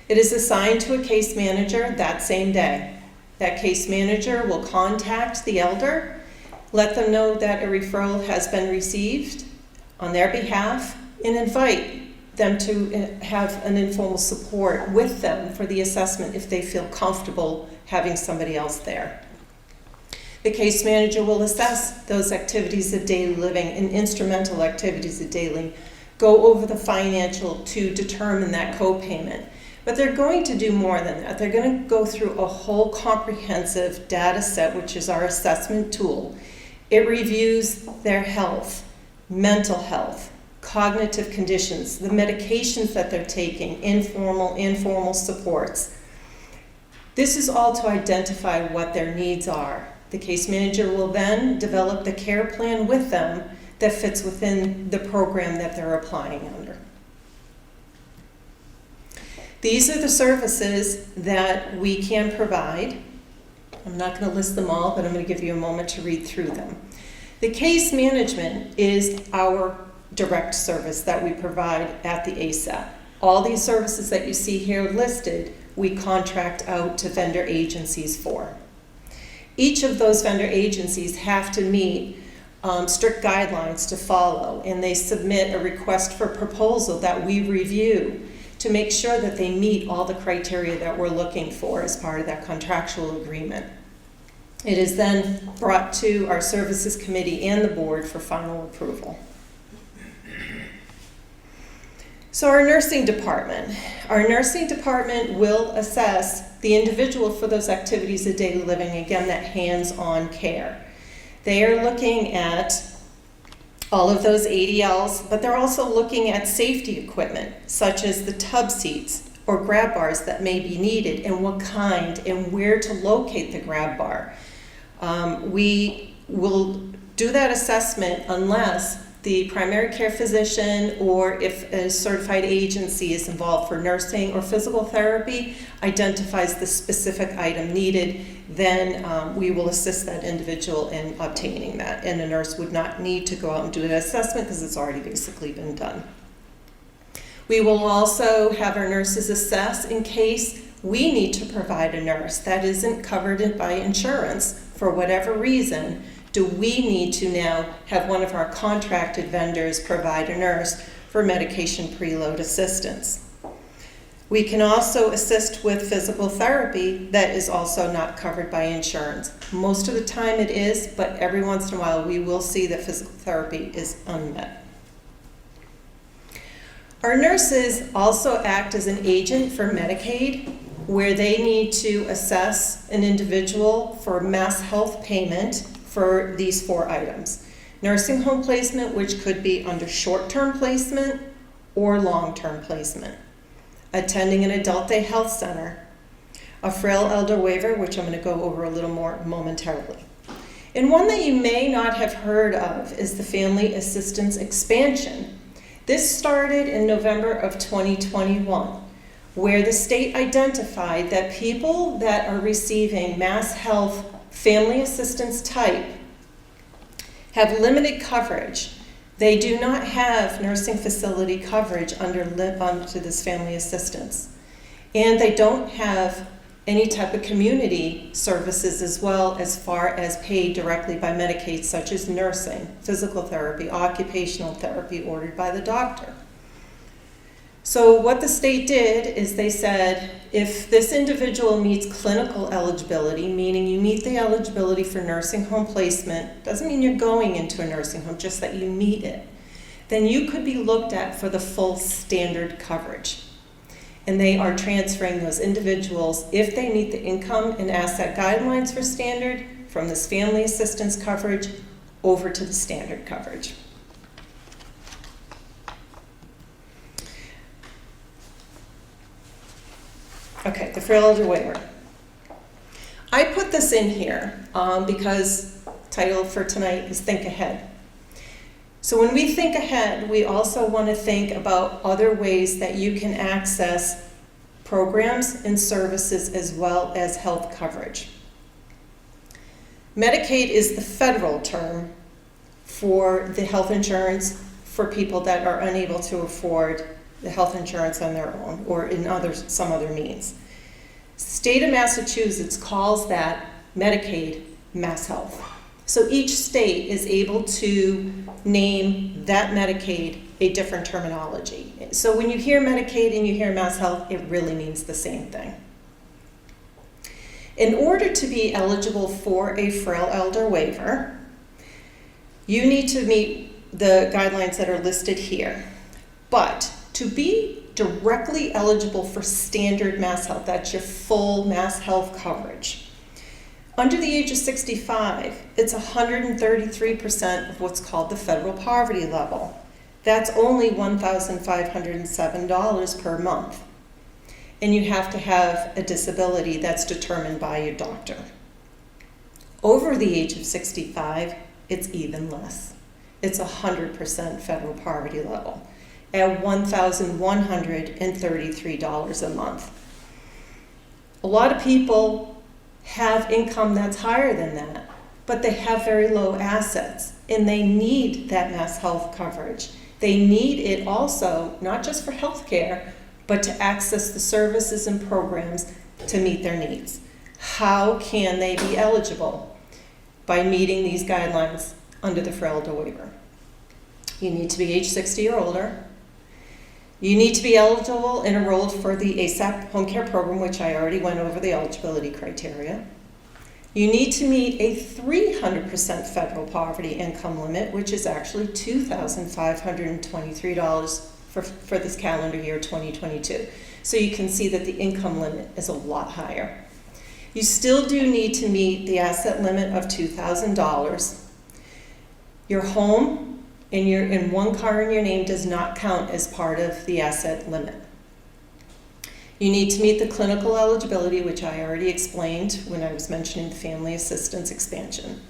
It is assigned to a case manager that same day. That case manager will contact the elder, let them know that a referral has been received on their behalf, and invite them to have an informal support with them for the assessment if they feel comfortable having somebody else there. The case manager will assess those activities of daily living and instrumental activities of daily, go over the financial to determine that co-payment. But they're going to do more than that. They're going to go through a whole comprehensive data set, which is our assessment tool. It reviews their health, mental health, cognitive conditions, the medications that they're taking, informal supports. This is all to identify what their needs are. The case manager will then develop the care plan with them that fits within the program that they're applying under. These are the services that we can provide. I'm not going to list them all, but I'm going to give you a moment to read through them. The case management is our direct service that we provide at the ASAP. All these services that you see here listed, we contract out to vendor agencies for. Each of those vendor agencies have to meet strict guidelines to follow, and they submit a request for proposal that we review to make sure that they meet all the criteria that we're looking for as part of that contractual agreement. It is then brought to our services committee and the board for final approval. So our nursing department. Our nursing department will assess the individual for those activities of daily living, again, that hands-on care. They are looking at all of those ADLs, but they're also looking at safety equipment, such as the tub seats or grab bars that may be needed, and what kind and where to locate the grab bar. We will do that assessment unless the primary care physician, or if a certified agency is involved for nursing or physical therapy, identifies the specific item needed, then we will assist that individual in obtaining that. And a nurse would not need to go out and do an assessment because it's already basically been done. We will also have our nurses assess in case we need to provide a nurse that isn't covered by insurance for whatever reason. Do we need to now have one of our contracted vendors provide a nurse for medication preload assistance? We can also assist with physical therapy that is also not covered by insurance. Most of the time it is, but every once in a while we will see that physical therapy is unmet. Our nurses also act as an agent for Medicaid, where they need to assess an individual for mass health payment for these 4 items. Nursing home placement, which could be under short-term placement or long-term placement. Attending an adult day health center. A frail elder waiver, which I'm going to go over a little more momentarily. And one that you may not have heard of is the Family Assistance Expansion. This started in November of 2021. where the state identified that people that are receiving mass health family assistance type have limited coverage. They do not have nursing facility coverage under this family assistance. And they don't have any type of community services as well as far as paid directly by Medicaid, such as nursing, physical therapy, occupational therapy ordered by the doctor. So what the state did is they said, if this individual meets clinical eligibility, meaning you meet the eligibility for nursing home placement, doesn't mean you're going into a nursing home, just that you meet it, then you could be looked at for the full standard coverage. And they are transferring those individuals, if they meet the income and asset guidelines for standard, from this family assistance coverage over to the standard coverage. Okay, the frail elder waiver. I put this in here because title for tonight is Think Ahead. So when we think ahead, we also want to think about other ways that you can access programs and services as well as health coverage. Medicaid is the federal term for the health insurance for people that are unable to afford the health insurance on their own or in some other means. State of Massachusetts calls that Medicaid Mass Health. So each state is able to name that Medicaid a different terminology. So when you hear Medicaid and you hear Mass Health, it really means the same thing. In order to be eligible for a frail elder waiver, you need to meet the guidelines that are listed here. But to be directly eligible for standard Mass Health, that's your full Mass Health coverage, under the age of 65, it's 133% of what's called the federal poverty level. That's only $1,507 per month. And you have to have a disability that's determined by your doctor. Over the age of 65, it's even less. It's 100% federal poverty level at $1,133 a month. A lot of people have income that's higher than that, but they have very low assets, and they need that Mass Health coverage. They need it also, not just for health care, but to access the services and programs to meet their needs. How can they be eligible? By meeting these guidelines under the frail elder waiver. You need to be age 60 or older. You need to be eligible and enrolled for the ASAP home care program, which I already went over the eligibility criteria. You need to meet a 300% federal poverty income limit, which is actually $2,523 for this calendar year 2022. So you can see that the income limit is a lot higher. You still do need to meet the asset limit of $2,000. Your home in one car in your name does not count as part of the asset limit. You need to meet the clinical eligibility, which I already explained when I was mentioning the family assistance expansion.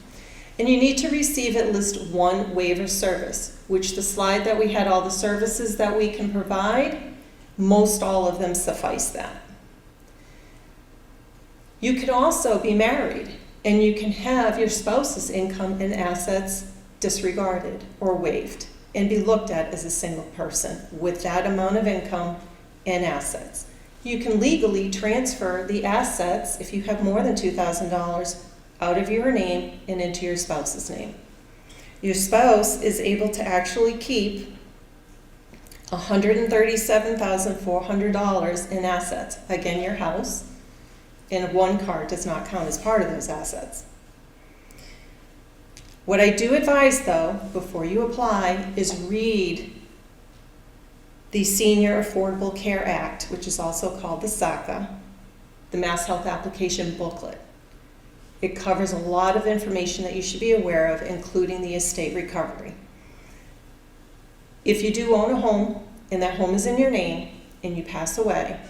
And you need to receive at least one waiver service, which the slide that we had all the services that we can provide, most all of them suffice that. You can also be married, and you can have your spouse's income and assets disregarded or waived and be looked at as a single person with that amount of income and assets. You can legally transfer the assets, if you have more than $2,000, out of your name and into your spouse's name. Your spouse is able to actually keep $137,400 in assets. Again, your house and one car does not count as part of those assets. What I do advise, though, before you apply, is read the Senior Affordable Care Act, which is also called the SACA, the Mass Health Application Booklet. It covers a lot of information that you should be aware of, including the estate recovery. If you do own a home, and that home is in your name, and you pass away,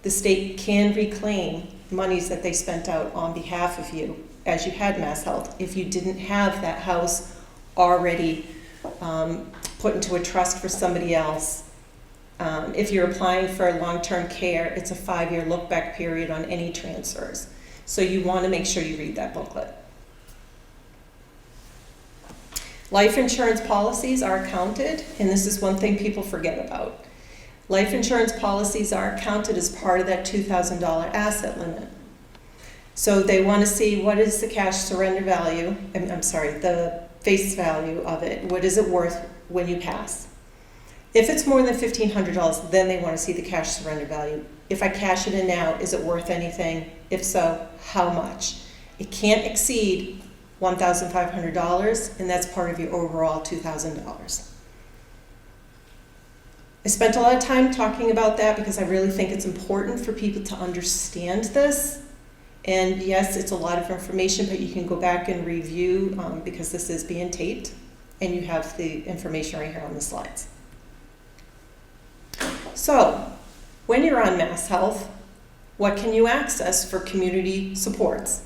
the state can reclaim monies that they spent out on behalf of you as you had Mass Health if you didn't have that house already put into a trust for somebody else If you're applying for long-term care, it's a 5-year look-back period on any transfers. So you want to make sure you read that booklet. Life insurance policies are counted, and this is one thing people forget about. Life insurance policies are counted as part of that $2,000 asset limit. So they want to see what is the cash surrender value, the face value of it. What is it worth when you pass? If it's more than $1,500, then they want to see the cash surrender value. If I cash it in now, is it worth anything? If so, how much? It can't exceed $1,500, and that's part of your overall $2,000. I spent a lot of time talking about that because I really think it's important for people to understand this. And yes, it's a lot of information, but you can go back and review because this is being taped, and you have the information right here on the slides. So, when you're on Mass Health, what can you access for community supports?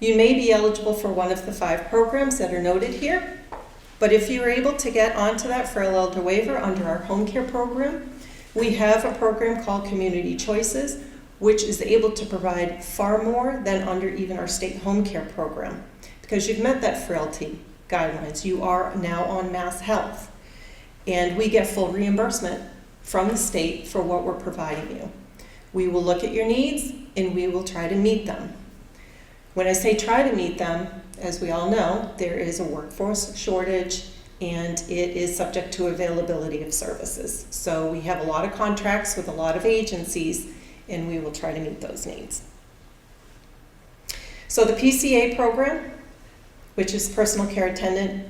You may be eligible for one of the 5 programs that are noted here, but if you're able to get onto that frail elder waiver under our home care program, we have a program called Community Choices, which is able to provide far more than under even our state home care program. Because you've met that frailty guidelines, you are now on Mass Health, and we get full reimbursement from the state for what we're providing you. We will look at your needs and we will try to meet them. When I say try to meet them, as we all know, there is a workforce shortage and it is subject to availability of services. So we have a lot of contracts with a lot of agencies and we will try to meet those needs. So the PCA program, which is Personal Care Attendant,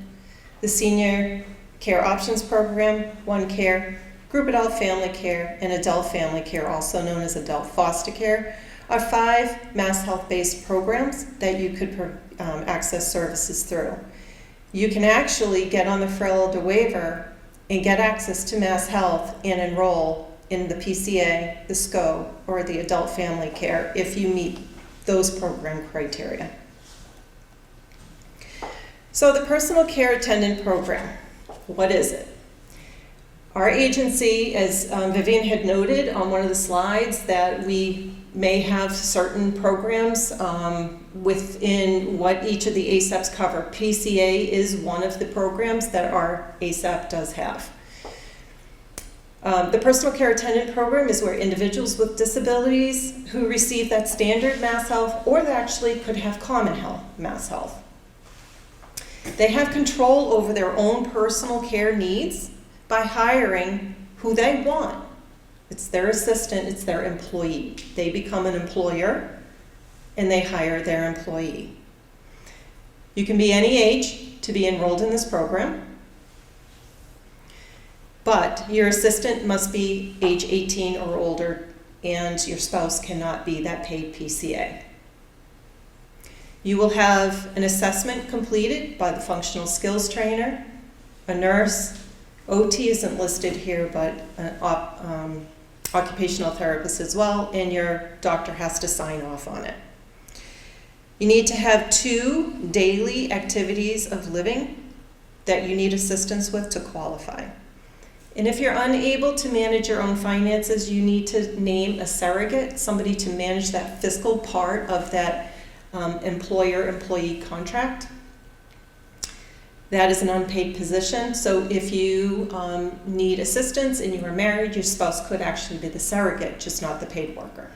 the Senior Care Options Program, One Care, Group Adult Family Care, and Adult Family Care, also known as Adult Foster Care, are 5 Mass Health-based programs that you could access services through. You can actually get on the frail elder waiver and get access to Mass Health and enroll in the PCA, the SCO, or the Adult Family Care if you meet those program criteria. So the Personal Care Attendant Program, what is it? Our agency, as Vivian had noted on one of the slides, that we may have certain programs within what each of the ASAPs cover. PCA is one of the programs that our ASAP does have. The Personal Care Attendant Program is where individuals with disabilities who receive that standard Mass Health or that actually could have common health Mass Health. They have control over their own personal care needs by hiring who they want. It's their assistant, it's their employee. They become an employer and they hire their employee. You can be any age to be enrolled in this program, but your assistant must be age 18 or older and your spouse cannot be that paid PCA. You will have an assessment completed by the functional skills trainer, a nurse, OT isn't listed here, but an occupational therapist as well, and your doctor has to sign off on it. You need to have 2 daily activities of living that you need assistance with to qualify. And if you're unable to manage your own finances, you need to name a surrogate, somebody to manage that fiscal part of that employer-employee contract. That is an unpaid position, so if you need assistance and you are married, your spouse could actually be the surrogate, just not the paid worker.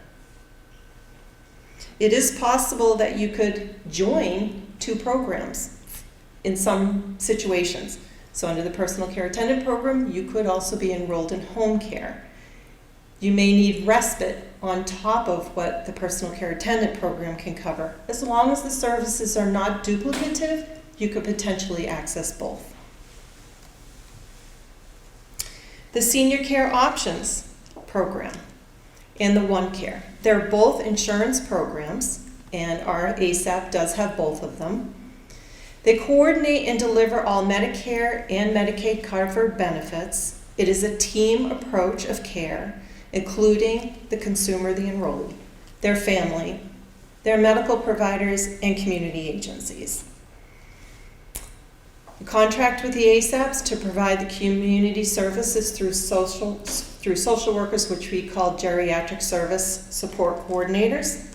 It is possible that you could join 2 programs in some situations. So under the Personal Care Attendant Program, you could also be enrolled in home care. You may need respite on top of what the Personal Care Attendant Program can cover. As long as the services are not duplicative, you could potentially access both. The Senior Care Options Program and the One Care. They're both insurance programs, and our ASAP does have both of them. They coordinate and deliver all Medicare and Medicaid covered benefits. It is a team approach of care, including the consumer, the enrollee, their family, their medical providers, and community agencies. You contract with the ASAPs to provide the community services through social workers, which we call geriatric service support coordinators.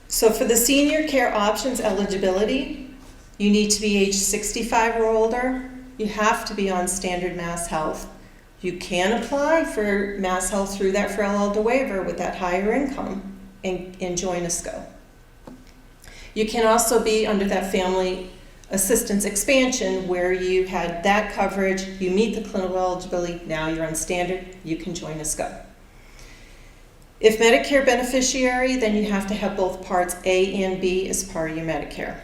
So for the senior care options eligibility, you need to be age 65 or older. You have to be on standard Mass Health. You can apply for Mass Health through that frail elder waiver with that higher income and join a SCO. You can also be under that family assistance expansion where you had that coverage, you meet the clinical eligibility, now you're on standard, you can join a SCO. If Medicare Beneficiary, then you have to have both Parts A and B as part of your Medicare.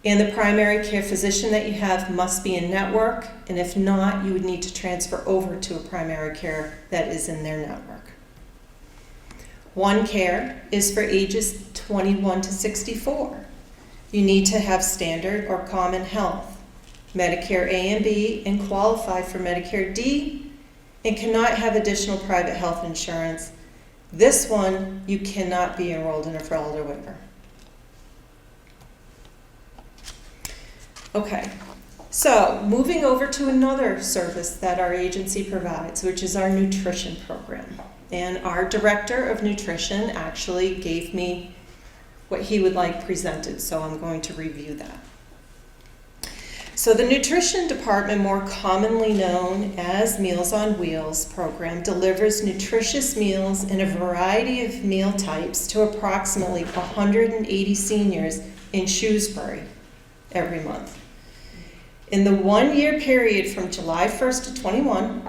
And the primary care physician that you have must be in network, and if not, you would need to transfer over to a primary care that is in their network. One Care is for ages 21 to 64. You need to have standard or common health, Medicare A and B, and qualify for Medicare D, and cannot have additional private health insurance. This one, you cannot be enrolled in a frail elder waiver. Okay, so moving over to another service that our agency provides, which is our nutrition program. And our director of nutrition actually gave me what he would like presented, so I'm going to review that. So the nutrition department, more commonly known as Meals on Wheels program, delivers nutritious meals in a variety of meal types to approximately 180 seniors in Shrewsbury every month. In the 1 year period from July 1st of 21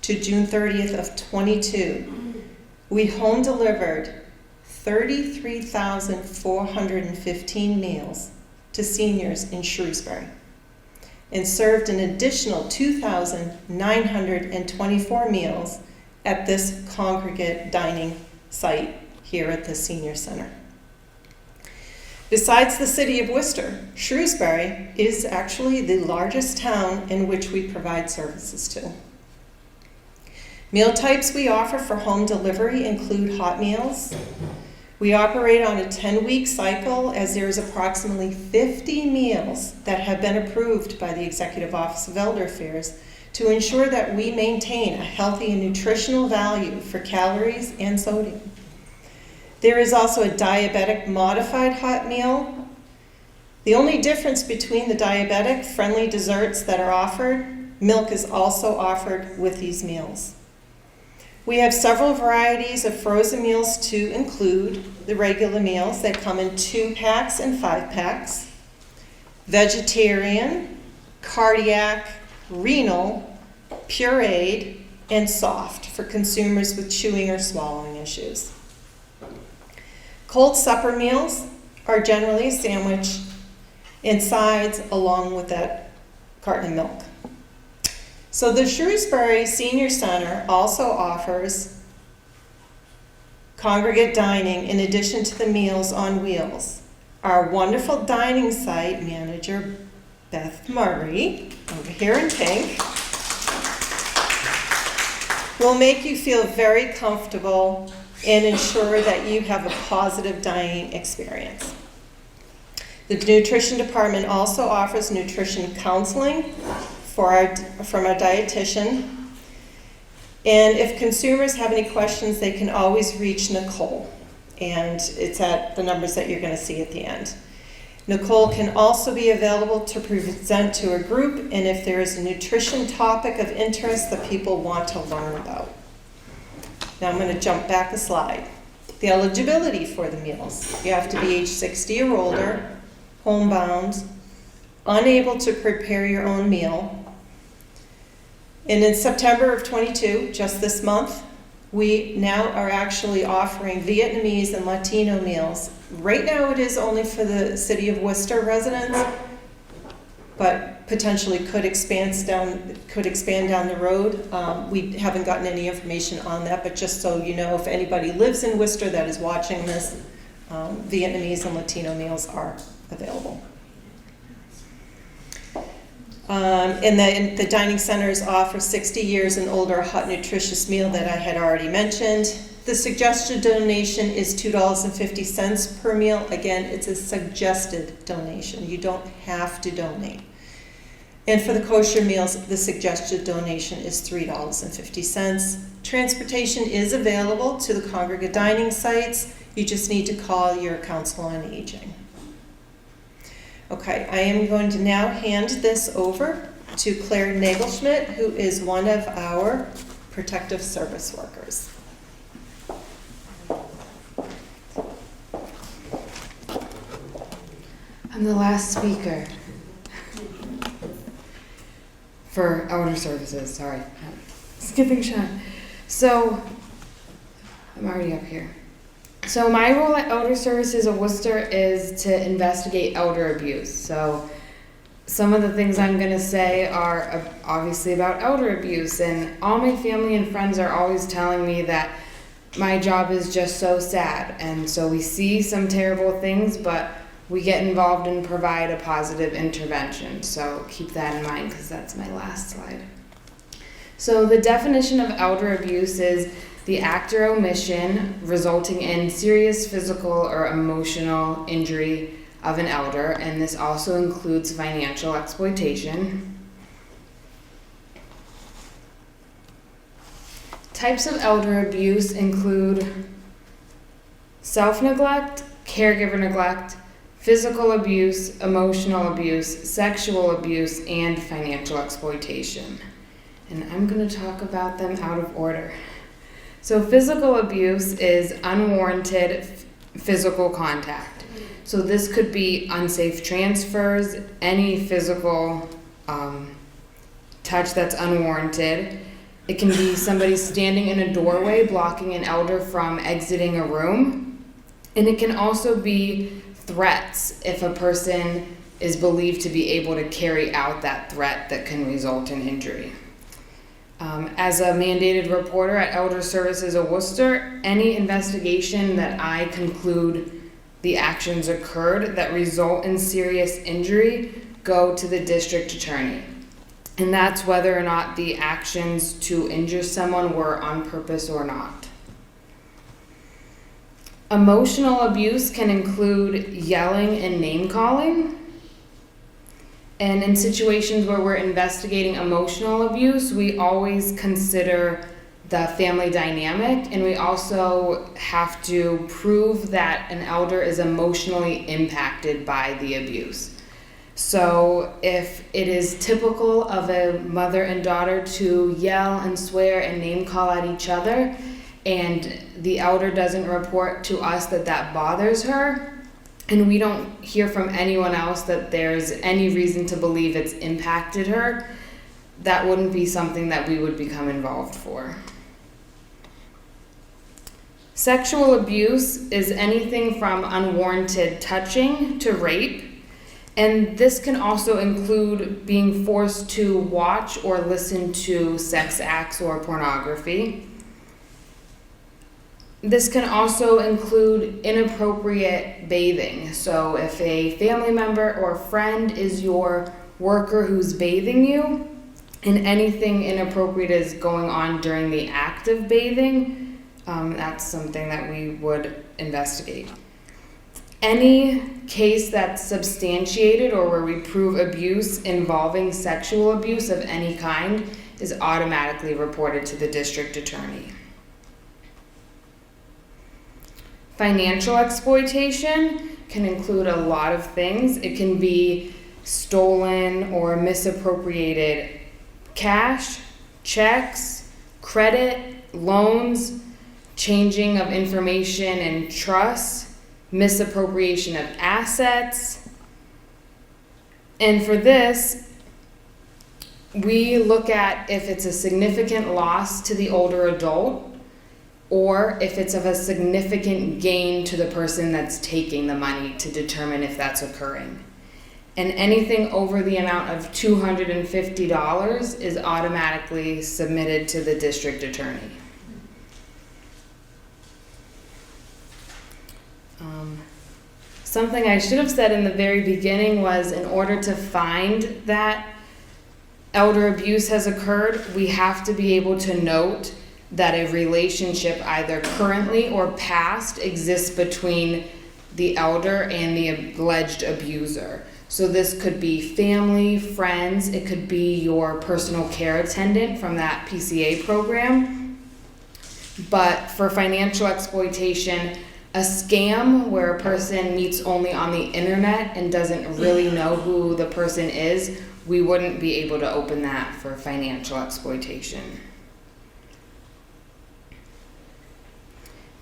to June 30th of 22, we home delivered 33,415 meals to seniors in Shrewsbury and served an additional 2,924 meals at this congregate dining site here at the senior center. Besides the city of Worcester, Shrewsbury is actually the largest town in which we provide services to. Meal types we offer for home delivery include hot meals. We operate on a 10-week cycle as there is approximately 50 meals that have been approved by the Executive Office of Elder Affairs to ensure that we maintain a healthy and nutritional value for calories and sodium. There is also a diabetic modified hot meal. The only difference between the diabetic friendly desserts that are offered, milk is also offered with these meals. We have several varieties of frozen meals to include the regular meals that come in 2-packs and 5-packs, vegetarian, cardiac, renal, pureed, and soft for consumers with chewing or swallowing issues. Cold supper meals are generally a sandwich and sides along with that carton of milk. So the Shrewsbury Senior Center also offers congregate dining in addition to the Meals on Wheels. Our wonderful dining site manager, Beth Murray, over here in pink, will make you feel very comfortable and ensure that you have a positive dining experience. The nutrition department also offers nutrition counseling from our dietitian. And if consumers have any questions, they can always reach Nicole. And it's at the numbers that you're going to see at the end. Nicole can also be available to present to a group, and if there is a nutrition topic of interest that people want to learn about. Now I'm going to jump back a slide. The eligibility for the meals. You have to be age 60 or older, homebound, unable to prepare your own meal. And in September of 22, just this month, we now are actually offering Vietnamese and Latino meals. Right now it is only for the city of Worcester residents, but potentially could expand down the road. We haven't gotten any information on that, but just so you know, if anybody lives in Worcester that is watching this, Vietnamese and Latino meals are available. And then the dining centers offer 60 years and older hot nutritious meal that I had already mentioned. The suggested donation is $2.50 per meal. Again, it's a suggested donation. You don't have to donate. And for the kosher meals, the suggested donation is $3.50. Transportation is available to the congregate dining sites. You just need to call your council on aging. Okay, I am going to now hand this over to Claire Nagelschmidt, who is one of our protective service workers. I'm the last speaker for Elder Services, sorry. Skipping Sean. So, I'm already up here. So my role at Elder Services of Worcester is to investigate elder abuse. So some of the things I'm going to say are obviously about elder abuse, and all my family and friends are always telling me that my job is just so sad. And so we see some terrible things, but we get involved and provide a positive intervention. So keep that in mind, because that's my last slide. So the definition of elder abuse is the act or omission resulting in serious physical or emotional injury of an elder, and this also includes financial exploitation. Types of elder abuse include self-neglect, caregiver neglect, physical abuse, emotional abuse, sexual abuse, and financial exploitation. And I'm going to talk about them out of order. So physical abuse is unwarranted physical contact. So this could be unsafe transfers, any physical touch that's unwarranted. It can be somebody standing in a doorway blocking an elder from exiting a room. And it can also be threats if a person is believed to be able to carry out that threat that can result in injury. As a mandated reporter at Elder Services of Worcester, any investigation that I conclude the actions occurred that result in serious injury go to the district attorney. And that's whether or not the actions to injure someone were on purpose or not. Emotional abuse can include yelling and name-calling. And in situations where we're investigating emotional abuse, we always consider the family dynamic, and we also have to prove that an elder is emotionally impacted by the abuse. So if it is typical of a mother and daughter to yell and swear and name-call at each other, and the elder doesn't report to us that that bothers her, and we don't hear from anyone else that there's any reason to believe it's impacted her, that wouldn't be something that we would become involved for. Sexual abuse is anything from unwarranted touching to rape, and this can also include being forced to watch or listen to sex acts or pornography. This can also include inappropriate bathing. So if a family member or friend is your worker who's bathing you, and anything inappropriate is going on during the act of bathing, that's something that we would investigate. Any case that's substantiated or where we prove abuse involving sexual abuse of any kind is automatically reported to the district attorney. Financial exploitation can include a lot of things. It can be stolen or misappropriated cash, checks, credit, loans, changing of information and trust, misappropriation of assets. And for this, we look at if it's a significant loss to the older adult, or if it's of a significant gain to the person that's taking the money to determine if that's occurring. And anything over the amount of $250 is automatically submitted to the district attorney. Something I should have said in the very beginning was, in order to find that elder abuse has occurred, we have to be able to note that a relationship either currently or past exists between the elder and the alleged abuser. So this could be family, friends, it could be your personal care attendant from that Pca program. But for financial exploitation, a scam where a person meets only on the internet and doesn't really know who the person is, we wouldn't be able to open that for financial exploitation.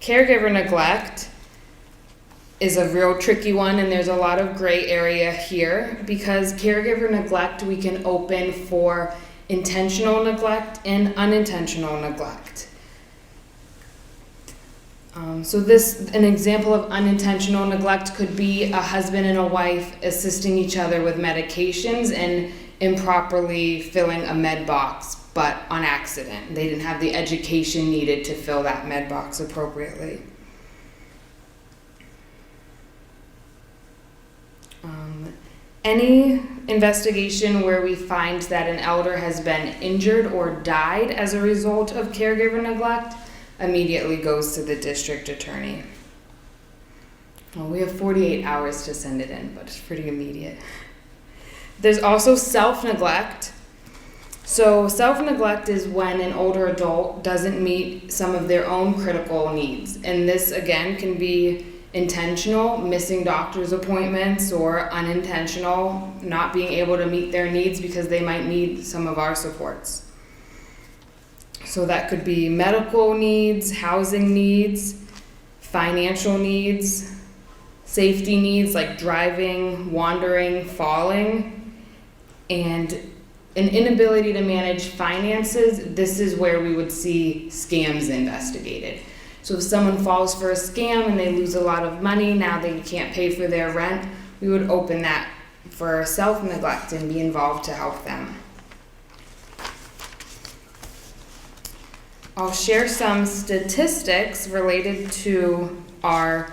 Caregiver neglect is a real tricky one, and there's a lot of gray area here because caregiver neglect we can open for intentional neglect and unintentional neglect. So an example of unintentional neglect could be a husband and a wife assisting each other with medications and improperly filling a med box, but on accident. They didn't have the education needed to fill that med box appropriately. Any investigation where we find that an elder has been injured or died as a result of caregiver neglect immediately goes to the district attorney. Well, we have 48 hours to send it in, but it's pretty immediate. There's also self-neglect. So self-neglect is when an older adult doesn't meet some of their own critical needs. And this, again, can be intentional, missing doctor's appointments, or unintentional, not being able to meet their needs because they might need some of our supports. So that could be medical needs, housing needs, financial needs, safety needs like driving, wandering, falling, and an inability to manage finances. This is where we would see scams investigated. So if someone falls for a scam and they lose a lot of money, now they can't pay for their rent, we would open that for self-neglect and be involved to help them. I'll share some statistics related to our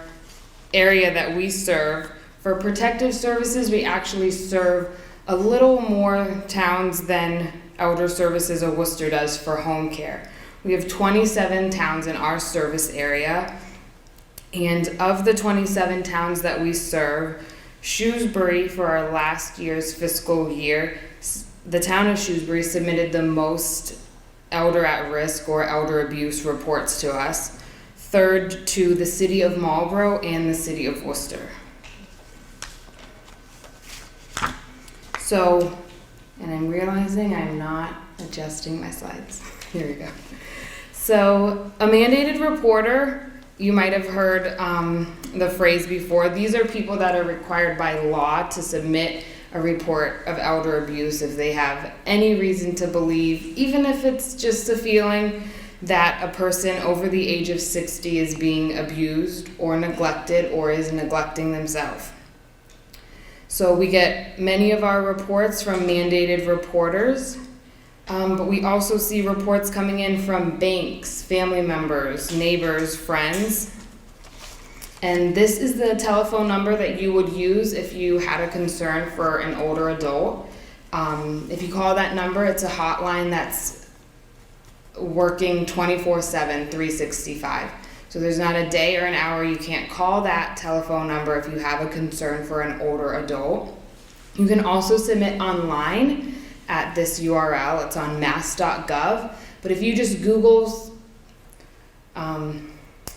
area that we serve. For protective services, we actually serve a little more towns than Elder Services of Worcester does for home care. We have 27 towns in our service area, and of the 27 towns that we serve, Shrewsbury, for our last year's fiscal year, the town of Shrewsbury submitted the most elder at risk or elder abuse reports to us, third to the city of Marlborough and the city of Worcester. So, and I'm realizing I'm not adjusting my slides. Here we go. So, a mandated reporter, you might have heard the phrase before. These are people that are required by law to submit a report of elder abuse if they have any reason to believe, even if it's just a feeling, that a person over the age of 60 is being abused or neglected or is neglecting themselves. So we get many of our reports from mandated reporters. But we also see reports coming in from banks, family members, neighbors, friends. And this is the telephone number that you would use if you had a concern for an older adult. If you call that number, it's a hotline that's working 24/7, 365. So there's not a day or an hour you can't call that telephone number if you have a concern for an older adult. You can also submit online at this URL. It's on mass.gov. But if you just Google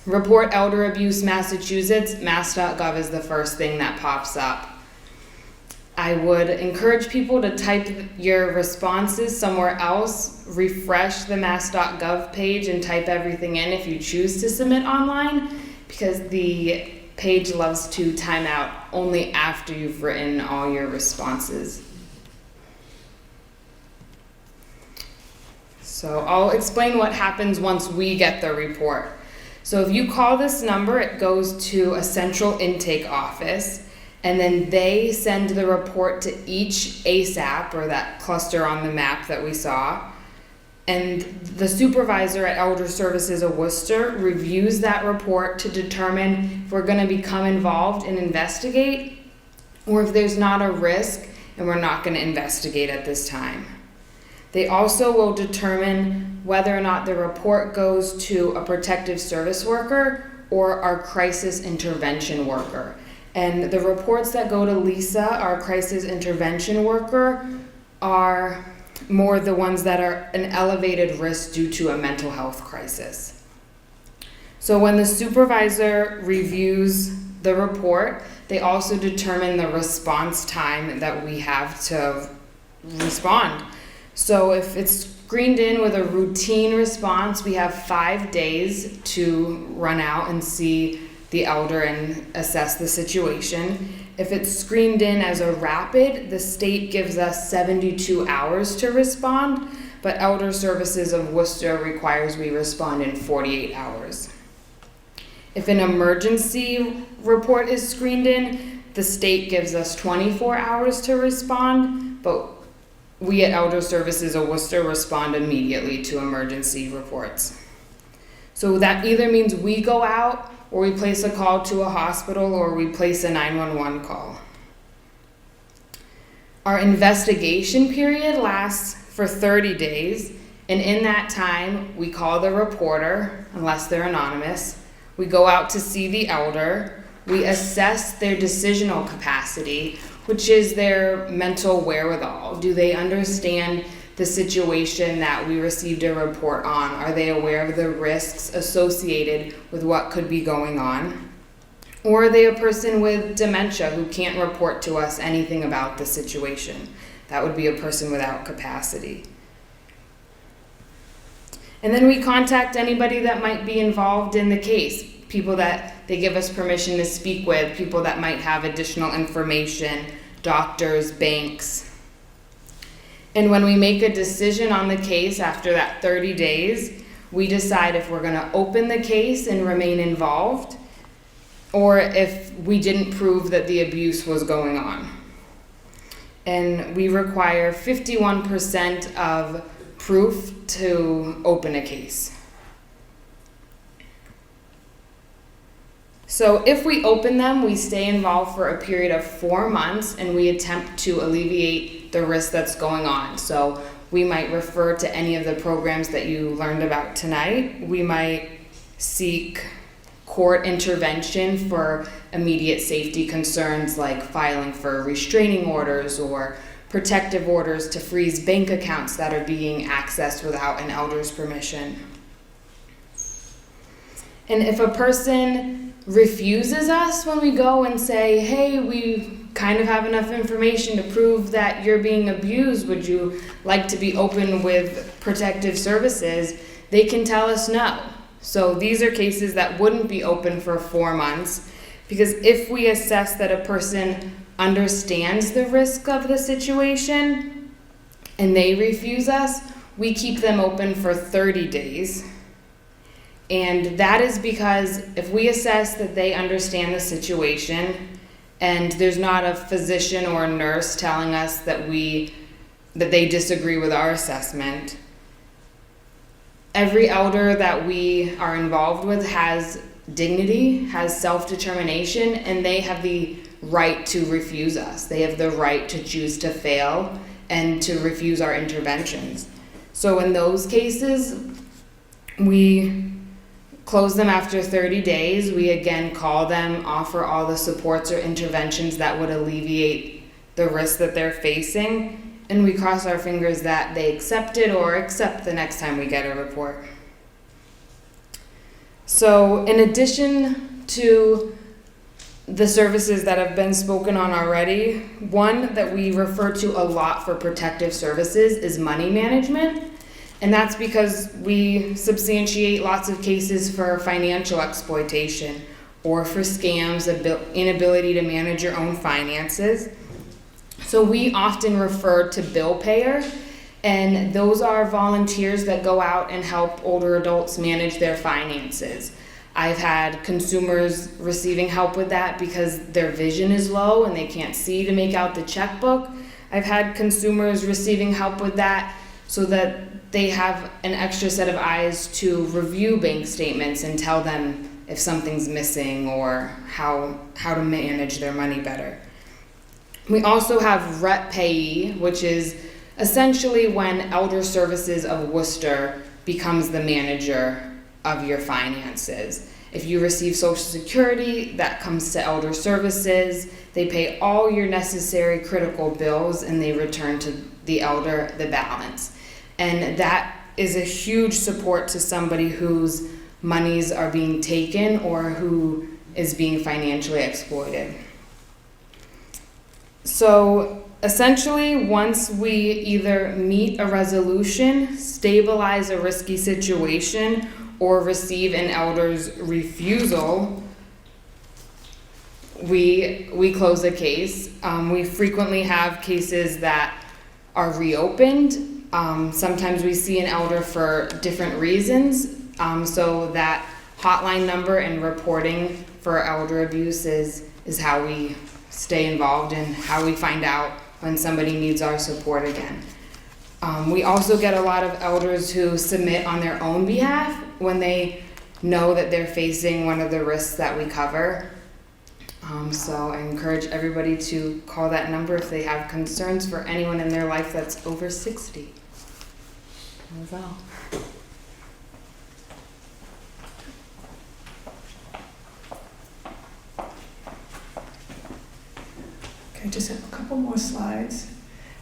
report elder abuse Massachusetts, mass.gov is the first thing that pops up. I would encourage people to type your responses somewhere else, refresh the mass.gov page and type everything in if you choose to submit online, because the page loves to time out only after you've written all your responses. So I'll explain what happens once we get the report. So if you call this number, it goes to a central intake office, and then they send the report to each ASAP, or that cluster on the map that we saw. And the supervisor at Elder Services of Worcester reviews that report to determine if we're going to become involved and investigate, or if there's not a risk and we're not going to investigate at this time. They also will determine whether or not the report goes to a protective service worker or our crisis intervention worker. And the reports that go to Lisa, our crisis intervention worker, are more the ones that are an elevated risk due to a mental health crisis. So when the supervisor reviews the report, they also determine the response time that we have to respond. So if it's screened in with a routine response, we have 5 days to run out and see the elder and assess the situation. If it's screened in as a rapid, the state gives us 72 hours to respond, but Elder Services of Worcester requires we respond in 48 hours. If an emergency report is screened in, the state gives us 24 hours to respond, but we at Elder Services of Worcester respond immediately to emergency reports. So that either means we go out, or we place a call to a hospital, or we place a 911 call. Our investigation period lasts for 30 days, and in that time, we call the reporter, unless they're anonymous. We go out to see the elder. We assess their decisional capacity, which is their mental wherewithal. Do they understand the situation that we received a report on? Are they aware of the risks associated with what could be going on? Or are they a person with dementia who can't report to us anything about the situation? That would be a person without capacity. And then we contact anybody that might be involved in the case, people that they give us permission to speak with, people that might have additional information, doctors, banks. And when we make a decision on the case after that 30 days, we decide if we're going to open the case and remain involved, or if we didn't prove that the abuse was going on. And we require 51% of proof to open a case. So if we open them, we stay involved for a period of 4 months, and we attempt to alleviate the risk that's going on. So we might refer to any of the programs that you learned about tonight. We might seek court intervention for immediate safety concerns like filing for restraining orders or protective orders to freeze bank accounts that are being accessed without an elder's permission. And if a person refuses us when we go and say, hey, we kind of have enough information to prove that you're being abused, would you like to be open with protective services, they can tell us no. So these are cases that wouldn't be open for 4 months, because if we assess that a person understands the risk of the situation and they refuse us, we keep them open for 30 days. And that is because if we assess that they understand the situation and there's not a physician or a nurse telling us that they disagree with our assessment, every elder that we are involved with has dignity, has self-determination, and they have the right to refuse us. They have the right to choose to fail and to refuse our interventions. So in those cases, we close them after 30 days. We again call them, offer all the supports or interventions that would alleviate the risk that they're facing, and we cross our fingers that they accept it or accept the next time we get a report. So in addition to the services that have been spoken on already, one that we refer to a lot for protective services is money management. And that's because we substantiate lots of cases for financial exploitation or for scams, inability to manage your own finances. So we often refer to bill payer, and those are volunteers that go out and help older adults manage their finances. I've had consumers receiving help with that because their vision is low and they can't see to make out the checkbook. I've had consumers receiving help with that so that they have an extra set of eyes to review bank statements and tell them if something's missing or how to manage their money better. We also have rep payee, which is essentially when Elder Services of Worcester becomes the manager of your finances. If you receive Social Security, that comes to Elder Services. They pay all your necessary critical bills and they return to the elder the balance. And that is a huge support to somebody whose monies are being taken or who is being financially exploited. So essentially, once we either meet a resolution, stabilize a risky situation, or receive an elder's refusal, we close a case. We frequently have cases that are reopened. Sometimes we see an elder for different reasons. So that hotline number and reporting for elder abuse is how we stay involved and how we find out when somebody needs our support again. We also get a lot of elders who submit on their own behalf when they know that they're facing one of the risks that we cover. So I encourage everybody to call that number if they have concerns for anyone in their life that's over 60. That's all. Okay, just have a couple more slides.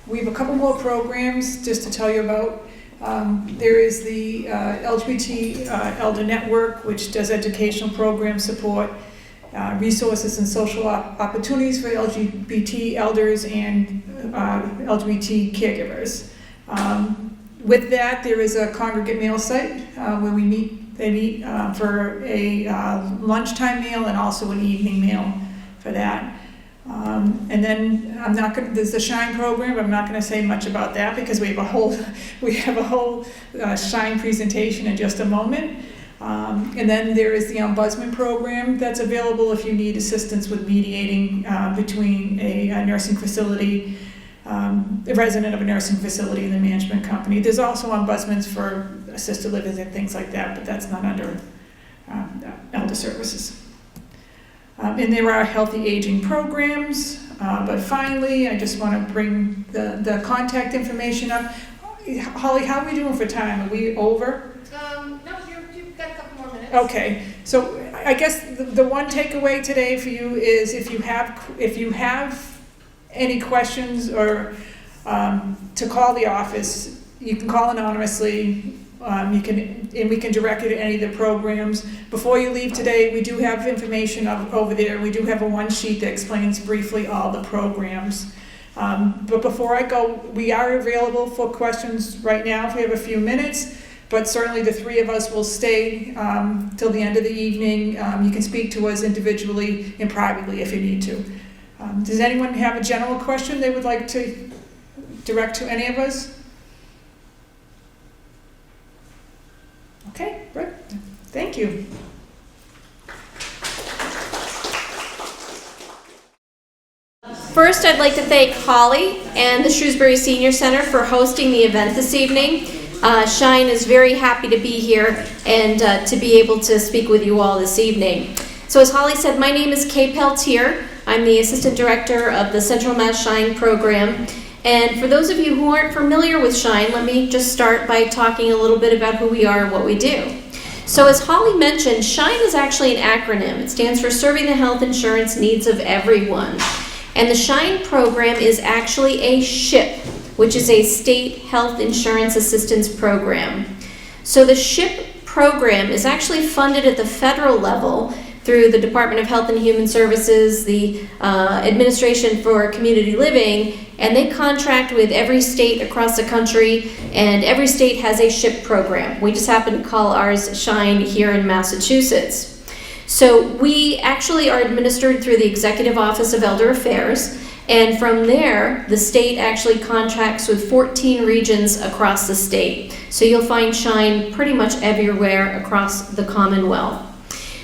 We have a couple more programs just to tell you about. There is the LGBT Elder Network, which does educational program support, resources and social opportunities for LGBT elders and LGBT caregivers. With that, there is a congregate meal site where we meet. They meet for a lunchtime meal and also an evening meal for that. And then there's the Shine program. I'm not going to say much about that because we have a whole Shine presentation in just a moment. And then there is the Ombudsman program that's available if you need assistance with mediating between a nursing facility, a resident of a nursing facility and the management company. There's also ombudsmans for assisted living and things like that, but that's not under elder services. And there are healthy aging programs, but finally, I just want to bring the contact information up. Holly, how are we doing for time? Are we over? No, you've got a couple more minutes. Okay, so I guess the one takeaway today for you is if you have any questions or to call the office, you can call anonymously. We can direct you to any of the programs. Before you leave today, we do have information over there. We do have a one sheet that explains briefly all the programs. But before I go, we are available for questions right now if we have a few minutes, but certainly the three of us will stay till the end of the evening. You can speak to us individually and privately if you need to. Does anyone have a general question they would like to direct to any of us? Okay, good. Thank you. First, I'd like to thank Holly and the Shrewsbury Senior Center for hosting the event this evening. Shine is very happy to be here and to be able to speak with you all this evening. So as Holly said, my name is Kay Peltier. I'm the Assistant Director of the Central Mass Shine program. And for those of you who aren't familiar with Shine, let me just start by talking a little bit about who we are and what we do. So as Holly mentioned, Shine is actually an acronym. It stands for Serving the Health Insurance Needs of Everyone. And the Shine program is actually a SHIP, which is a State Health Insurance Assistance Program. So the SHIP program is actually funded at the federal level through the Department of Health and Human Services, the Administration for Community Living, and they contract with every state across the country, and every state has a SHIP program. We just happen to call ours Shine here in Massachusetts. So we actually are administered through the Executive Office of Elder Affairs, and from there, the state actually contracts with 14 regions across the state. So you'll find Shine pretty much everywhere across the Commonwealth.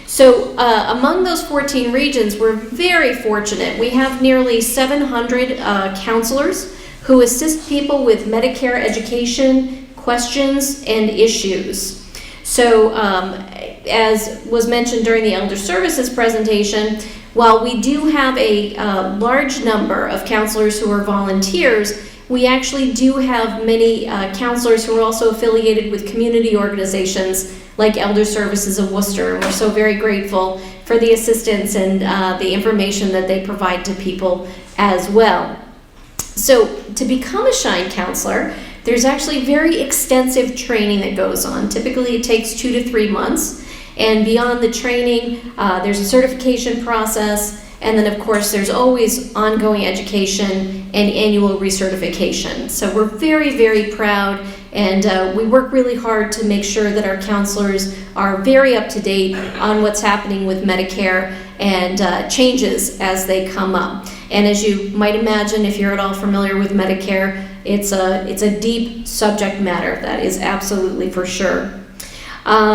So among those 14 regions, we're very fortunate. We have nearly 700 counselors who assist people with Medicare education, questions, and issues. So as was mentioned during the Elder Services presentation, while we do have a large number of counselors who are volunteers, we actually do have many counselors who are also affiliated with community organizations like Elder Services of Worcester, and we're so very grateful for the assistance and the information that they provide to people as well. So to become a Shine counselor, there's actually very extensive training that goes on. Typically it takes 2 to 3 months, and beyond the training, there's a certification process, and then of course there's always ongoing education and annual recertification. So we're very, very proud, and we work really hard to make sure that our counselors are very up to date on what's happening with Medicare and changes as they come up. And as you might imagine, if you're at all familiar with Medicare, it's a deep subject matter, that is absolutely for sure.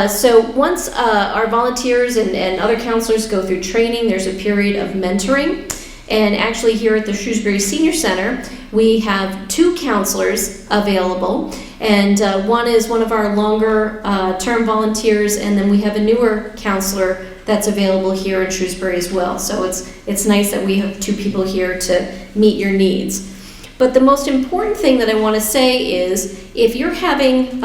So once our volunteers and other counselors go through training, there's a period of mentoring. And actually here at the Shrewsbury Senior Center, we have 2 counselors available. And one is one of our longer term volunteers, and then we have a newer counselor that's available here in Shrewsbury as well. So it's nice that we have 2 people here to meet your needs. But the most important thing that I want to say is, if you're having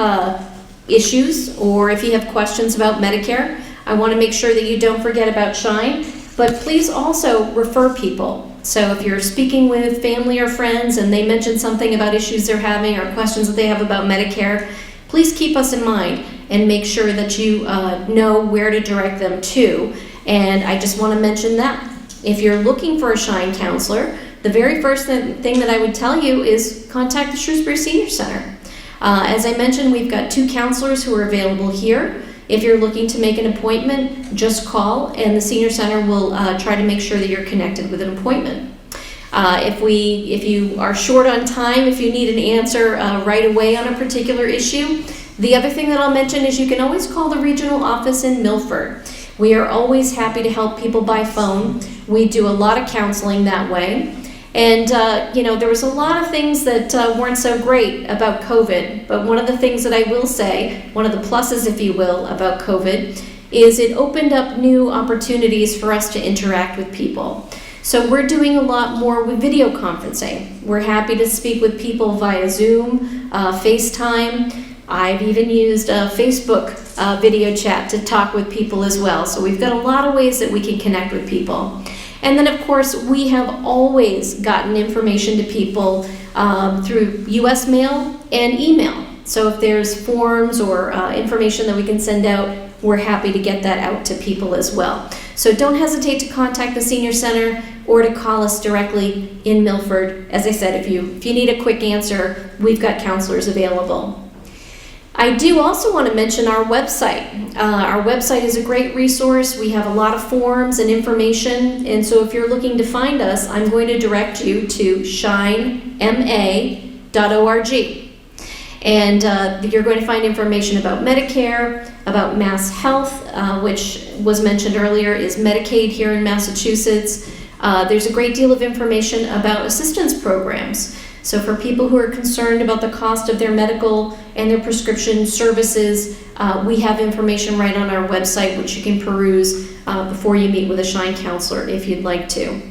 issues or if you have questions about Medicare, I want to make sure that you don't forget about Shine, but please also refer people. So if you're speaking with family or friends and they mention something about issues they're having or questions that they have about Medicare, please keep us in mind and make sure that you know where to direct them to. And I just want to mention that if you're looking for a Shine counselor, the very first thing that I would tell you is contact the Shrewsbury Senior Center. As I mentioned, we've got 2 counselors who are available here. If you're looking to make an appointment, just call, and the Senior Center will try to make sure that you're connected with an appointment. If you are short on time, if you need an answer right away on a particular issue, the other thing that I'll mention is you can always call the regional office in Milford. We are always happy to help people by phone. We do a lot of counseling that way. And, there was a lot of things that weren't so great about COVID, but one of the things that I will say, one of the pluses, if you will, about COVID, is it opened up new opportunities for us to interact with people. So we're doing a lot more with video conferencing. We're happy to speak with people via Zoom, FaceTime. I've even used a Facebook video chat to talk with people as well. So we've got a lot of ways that we can connect with people. And then, of course, we have always gotten information to people through U.S. mail and email. So if there's forms or information that we can send out, we're happy to get that out to people as well. So don't hesitate to contact the Senior Center or to call us directly in Milford. As I said, if you need a quick answer, we've got counselors available. I do also want to mention our website. Our website is a great resource. We have a lot of forms and information, and so if you're looking to find us, I'm going to direct you to shinema.org. And you're going to find information about Medicare, about Mass Health, which was mentioned earlier is Medicaid here in Massachusetts. There's a great deal of information about assistance programs. So for people who are concerned about the cost of their medical and their prescription services, we have information right on our website which you can peruse before you meet with a Shine counselor if you'd like to.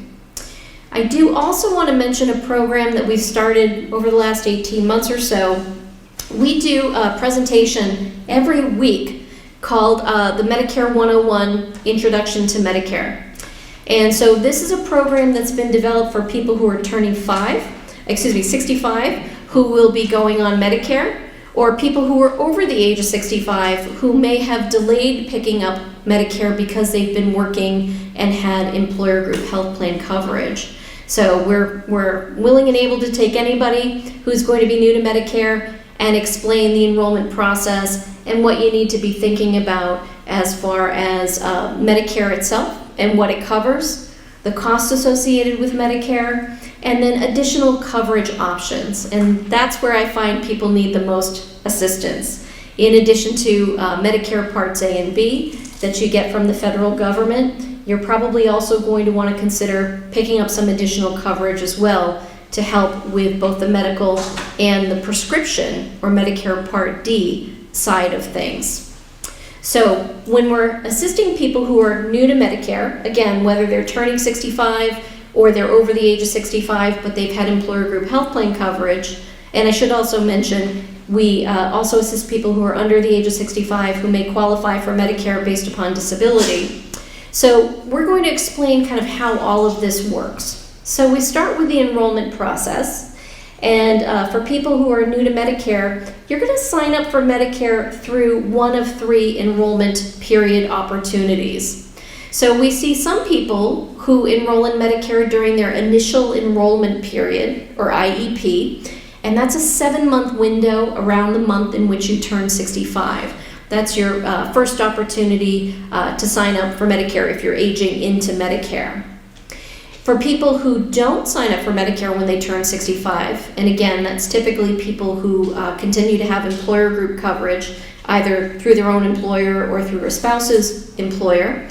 I do also want to mention a program that we've started over the last 18 months or so. We do a presentation every week called the Medicare 101 Introduction to Medicare. And so this is a program that's been developed for people who are turning 65, who will be going on Medicare, or people who are over the age of 65 who may have delayed picking up Medicare because they've been working and had employer group health plan coverage. So we're willing and able to take anybody who's going to be new to Medicare and explain the enrollment process and what you need to be thinking about as far as Medicare itself and what it covers, the costs associated with Medicare, and then additional coverage options. And that's where I find people need the most assistance. In addition to Medicare Parts A and B that you get from the federal government, you're probably also going to want to consider picking up some additional coverage as well to help with both the medical and the prescription or Medicare Part D side of things. So when we're assisting people who are new to Medicare, again, whether they're turning 65 or they're over the age of 65, but they've had employer group health plan coverage. And I should also mention, we also assist people who are under the age of 65 who may qualify for Medicare based upon disability. So we're going to explain kind of how all of this works. So we start with the enrollment process. And for people who are new to Medicare, you're going to sign up for Medicare through one of 3 enrollment period opportunities. So we see some people who enroll in Medicare during their initial enrollment period, or IEP, and that's a 7-month window around the month in which you turn 65. That's your first opportunity to sign up for Medicare if you're aging into Medicare. For people who don't sign up for Medicare when they turn 65, and again, that's typically people who continue to have employer group coverage, either through their own employer or through a spouse's employer,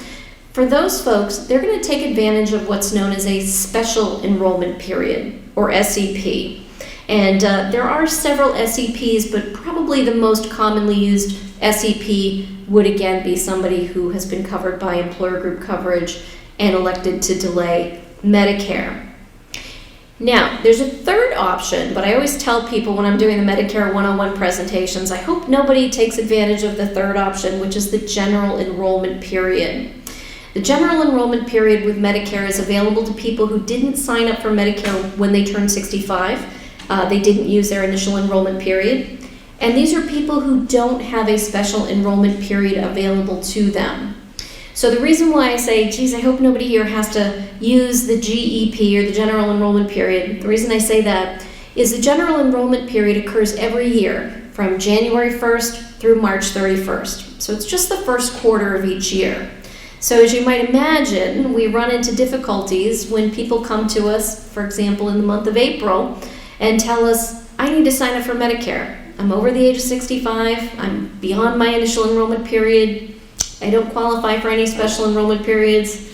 for those folks, they're going to take advantage of what's known as a special enrollment period, or SEP. And there are several SEPs, but probably the most commonly used SEP would again be somebody who has been covered by employer group coverage and elected to delay Medicare. Now, there's a third option, but I always tell people when I'm doing the Medicare 101 presentations, I hope nobody takes advantage of the third option, which is the general enrollment period. The general enrollment period with Medicare is available to people who didn't sign up for Medicare when they turned 65. They didn't use their initial enrollment period. And these are people who don't have a special enrollment period available to them. So the reason why I say, geez, I hope nobody here has to use the GEP or the general enrollment period, the reason I say that is the general enrollment period occurs every year from January 1st through March 31st. So it's just the first quarter of each year. So as you might imagine, we run into difficulties when people come to us, for example, in the month of April, and tell us, I need to sign up for Medicare. I'm over the age of 65, I'm beyond my initial enrollment period, I don't qualify for any special enrollment periods.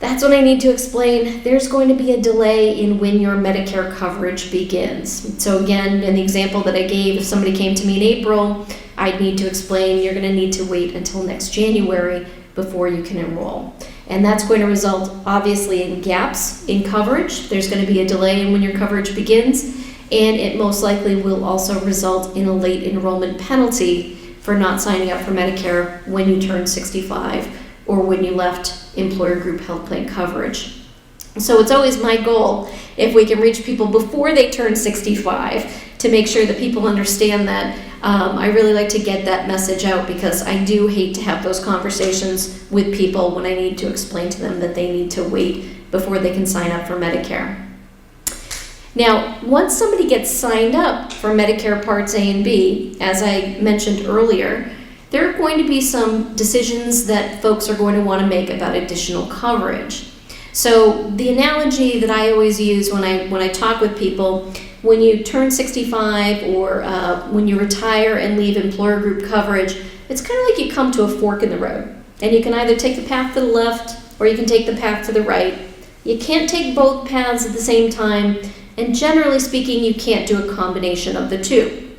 That's what I need to explain. There's going to be a delay in when your Medicare coverage begins. So again, in the example that I gave, if somebody came to me in April, I'd need to explain you're going to need to wait until next January before you can enroll. And that's going to result obviously in gaps in coverage. There's going to be a delay in when your coverage begins, and it most likely will also result in a late enrollment penalty for not signing up for Medicare when you turn 65 or when you left employer group health plan coverage. So it's always my goal, if we can reach people before they turn 65, to make sure that people understand that. I really like to get that message out because I do hate to have those conversations with people when I need to explain to them that they need to wait before they can sign up for Medicare. Now, once somebody gets signed up for Medicare Parts A and B, as I mentioned earlier, there are going to be some decisions that folks are going to want to make about additional coverage. So the analogy that I always use when I talk with people, when you turn 65 or when you retire and leave employer group coverage, it's kind of like you come to a fork in the road. And you can either take the path to the left or you can take the path to the right. You can't take both paths at the same time, and generally speaking, you can't do a combination of the two.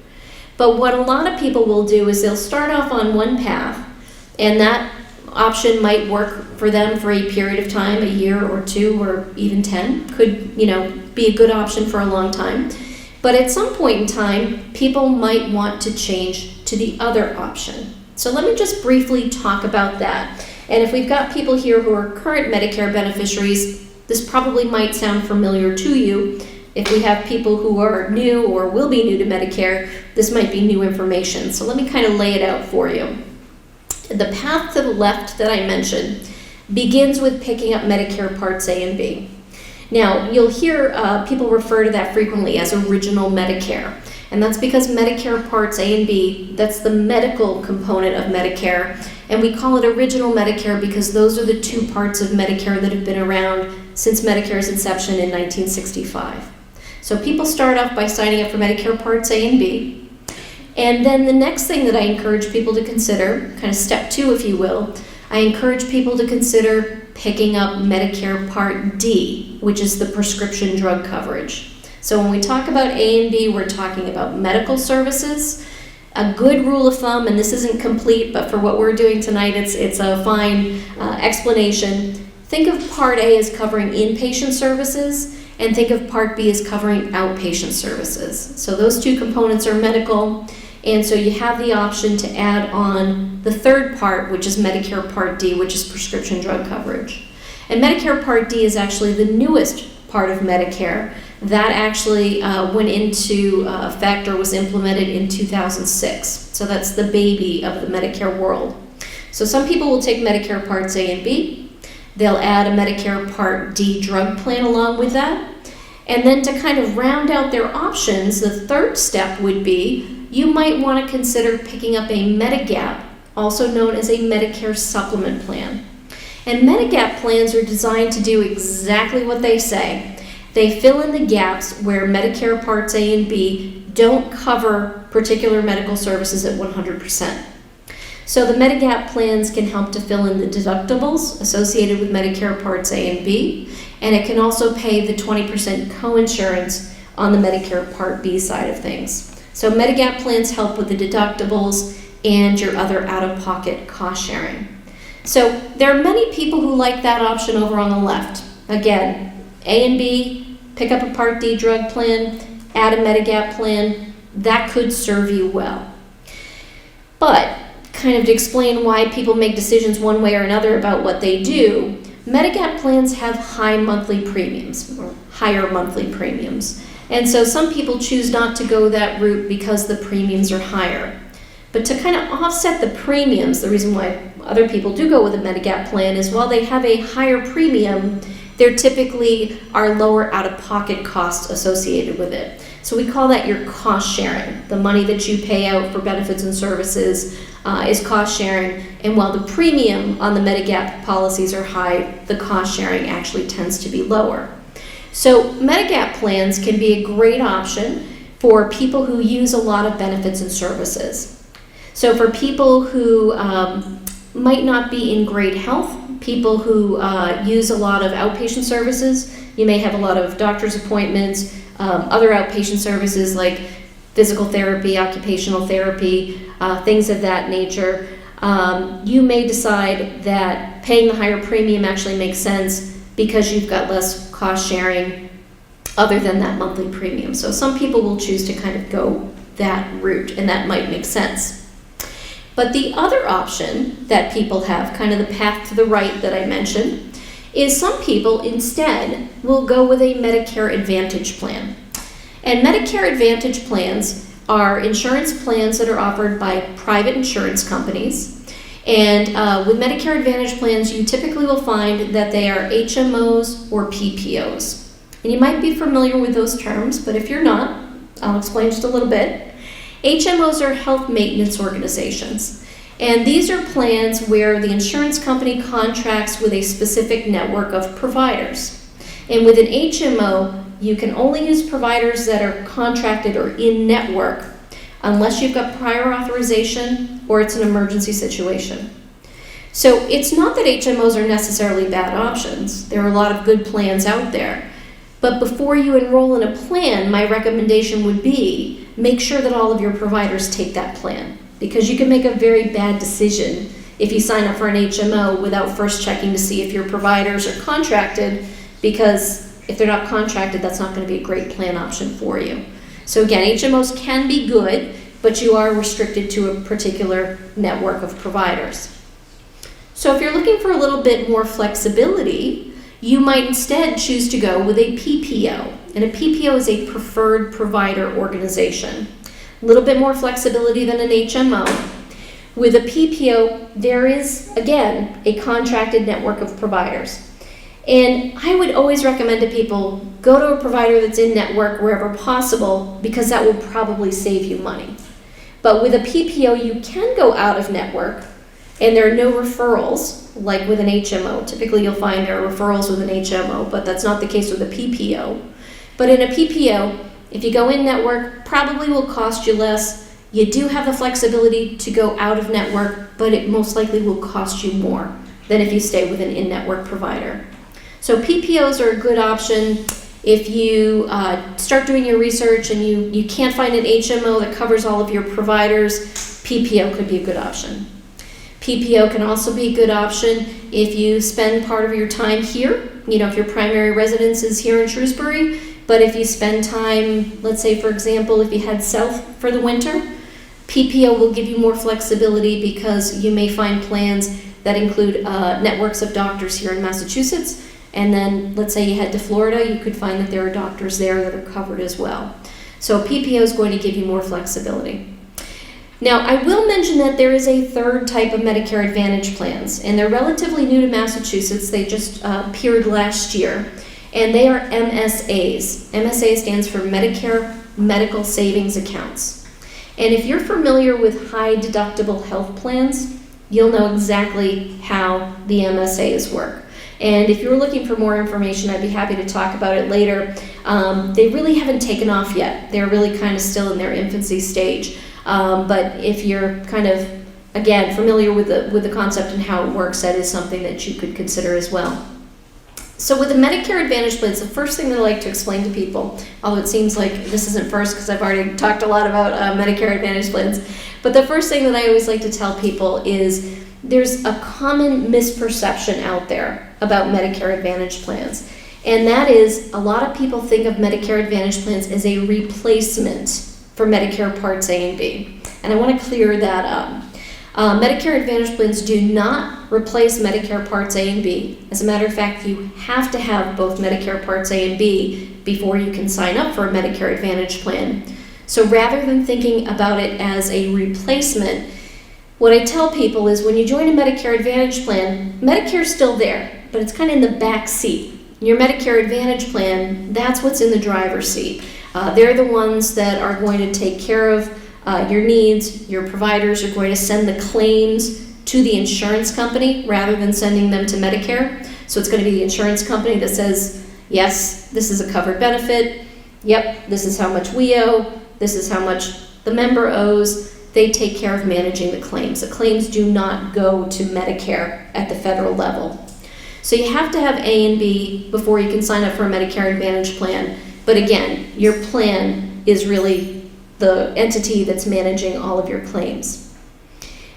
But what a lot of people will do is they'll start off on one path, and that option might work for them for a period of time, a year or 2 or even 10, could, be a good option for a long time. But at some point in time, people might want to change to the other option. So let me just briefly talk about that. And if we've got people here who are current Medicare beneficiaries, this probably might sound familiar to you. If we have people who are new or will be new to Medicare, this might be new information. So let me kind of lay it out for you. The path to the left that I mentioned begins with picking up Medicare Parts A and B. Now, you'll hear people refer to that frequently as original Medicare. And that's because Medicare Parts A and B, that's the medical component of Medicare. And we call it original Medicare because those are the 2 parts of Medicare that have been around since Medicare's inception in 1965. So people start off by signing up for Medicare Parts A and B. And then the next thing that I encourage people to consider, kind of step 2 if you will, I encourage people to consider picking up Medicare Part D, which is the prescription drug coverage. So when we talk about A and B, we're talking about medical services. A good rule of thumb, and this isn't complete, but for what we're doing tonight, it's a fine explanation. think of Part A as covering inpatient services, and think of Part B as covering outpatient services. So those two components are medical, and so you have the option to add on the third part, which is Medicare Part D, which is prescription drug coverage. And Medicare Part D is actually the newest part of Medicare. That actually went into effect or was implemented in 2006. So that's the baby of the Medicare world. So some people will take Medicare Parts A and B. They'll add a Medicare Part D drug plan along with that. And then to kind of round out their options, the third step would be you might want to consider picking up a Medigap, also known as a Medicare supplement plan. And Medigap plans are designed to do exactly what they say. They fill in the gaps where Medicare Parts A and B don't cover particular medical services at 100%. So the Medigap plans can help to fill in the deductibles associated with Medicare Parts A and B, and it can also pay the 20% coinsurance on the Medicare Part B side of things. So Medigap plans help with the deductibles and your other out-of-pocket cost sharing. So there are many people who like that option over on the left. Again, A and B, pick up a Part D drug plan, add a Medigap plan, that could serve you well. But kind of to explain why people make decisions one way or another about what they do, Medigap plans have high monthly premiums, or higher monthly premiums. And so some people choose not to go that route because the premiums are higher. But to kind of offset the premiums, the reason why other people do go with a Medigap plan is while they have a higher premium, there typically are lower out-of-pocket costs associated with it. So we call that your cost sharing. The money that you pay out for benefits and services is cost sharing, and while the premium on the Medigap policies are high, the cost sharing actually tends to be lower. So Medigap plans can be a great option for people who use a lot of benefits and services. So for people who might not be in great health, people who use a lot of outpatient services, you may have a lot of doctor's appointments, other outpatient services like physical therapy, occupational therapy, things of that nature. You may decide that paying the higher premium actually makes sense because you've got less cost sharing other than that monthly premium. So some people will choose to kind of go that route, and that might make sense. But the other option that people have, kind of the path to the right that I mentioned, is some people instead will go with a Medicare Advantage plan. And Medicare Advantage plans are insurance plans that are offered by private insurance companies. And with Medicare Advantage plans, you typically will find that they are HMOs or PPOs. And you might be familiar with those terms, but if you're not, I'll explain just a little bit. HMOs are health maintenance organizations. And these are plans where the insurance company contracts with a specific network of providers. And with an HMO, you can only use providers that are contracted or in network unless you've got prior authorization or it's an emergency situation. So it's not that HMOs are necessarily bad options. There are a lot of good plans out there. But before you enroll in a plan, my recommendation would be make sure that all of your providers take that plan, because you can make a very bad decision if you sign up for an HMO without first checking to see if your providers are contracted, because if they're not contracted, that's not going to be a great plan option for you. So again, HMOs can be good, but you are restricted to a particular network of providers. So if you're looking for a little bit more flexibility, you might instead choose to go with a PPO. And a PPO is a preferred provider organization. A little bit more flexibility than an HMO. With a PPO, there is, again, a contracted network of providers. And I would always recommend to people, go to a provider that's in network wherever possible, because that will probably save you money. But with a PPO, you can go out of network, and there are no referrals, like with an HMO. Typically, you'll find there are referrals with an HMO, but that's not the case with a PPO. But in a PPO, if you go in network, probably will cost you less. You do have the flexibility to go out of network, but it most likely will cost you more than if you stay with an in-network provider. So PPOs are a good option. If you start doing your research and you can't find an HMO that covers all of your providers, PPO could be a good option. PPO can also be a good option if you spend part of your time here, if your primary residence is here in Shrewsbury, but if you spend time, let's say for example, if you head south for the winter, PPO will give you more flexibility because you may find plans that include networks of doctors here in Massachusetts, and then let's say you head to Florida, you could find that there are doctors there that are covered as well. So PPO is going to give you more flexibility. Now, I will mention that there is a third type of Medicare Advantage plans, and they're relatively new to Massachusetts. They just appeared last year, and they are MSAs. MSA stands for Medicare Medical Savings Accounts. And if you're familiar with high deductible health plans, you'll know exactly how the MSAs work. And if you're looking for more information, I'd be happy to talk about it later. They really haven't taken off yet. They're really kind of still in their infancy stage. But if you're kind of, again, familiar with the concept and how it works, that is something that you could consider as well. So with the Medicare Advantage plans, the first thing that I like to explain to people, although it seems like this isn't first because I've already talked a lot about Medicare Advantage plans, but the first thing that I always like to tell people is there's a common misperception out there about Medicare Advantage plans. And that is, a lot of people think of Medicare Advantage plans as a replacement for Medicare Parts A and B. And I want to clear that up. Medicare Advantage plans do not replace Medicare Parts A and B. As a matter of fact, you have to have both Medicare Parts A and B before you can sign up for a Medicare Advantage plan. So rather than thinking about it as a replacement, what I tell people is when you join a Medicare Advantage plan, Medicare's still there, but it's kind of in the back seat. Your Medicare Advantage plan, that's what's in the driver's seat. They're the ones that are going to take care of your needs. Your providers are going to send the claims to the insurance company rather than sending them to Medicare. So it's going to be the insurance company that says, yes, this is a covered benefit. Yep, this is how much we owe. This is how much the member owes. They take care of managing the claims. The claims do not go to Medicare at the federal level. So you have to have A and B before you can sign up for a Medicare Advantage plan. But again, your plan is really the entity that's managing all of your claims.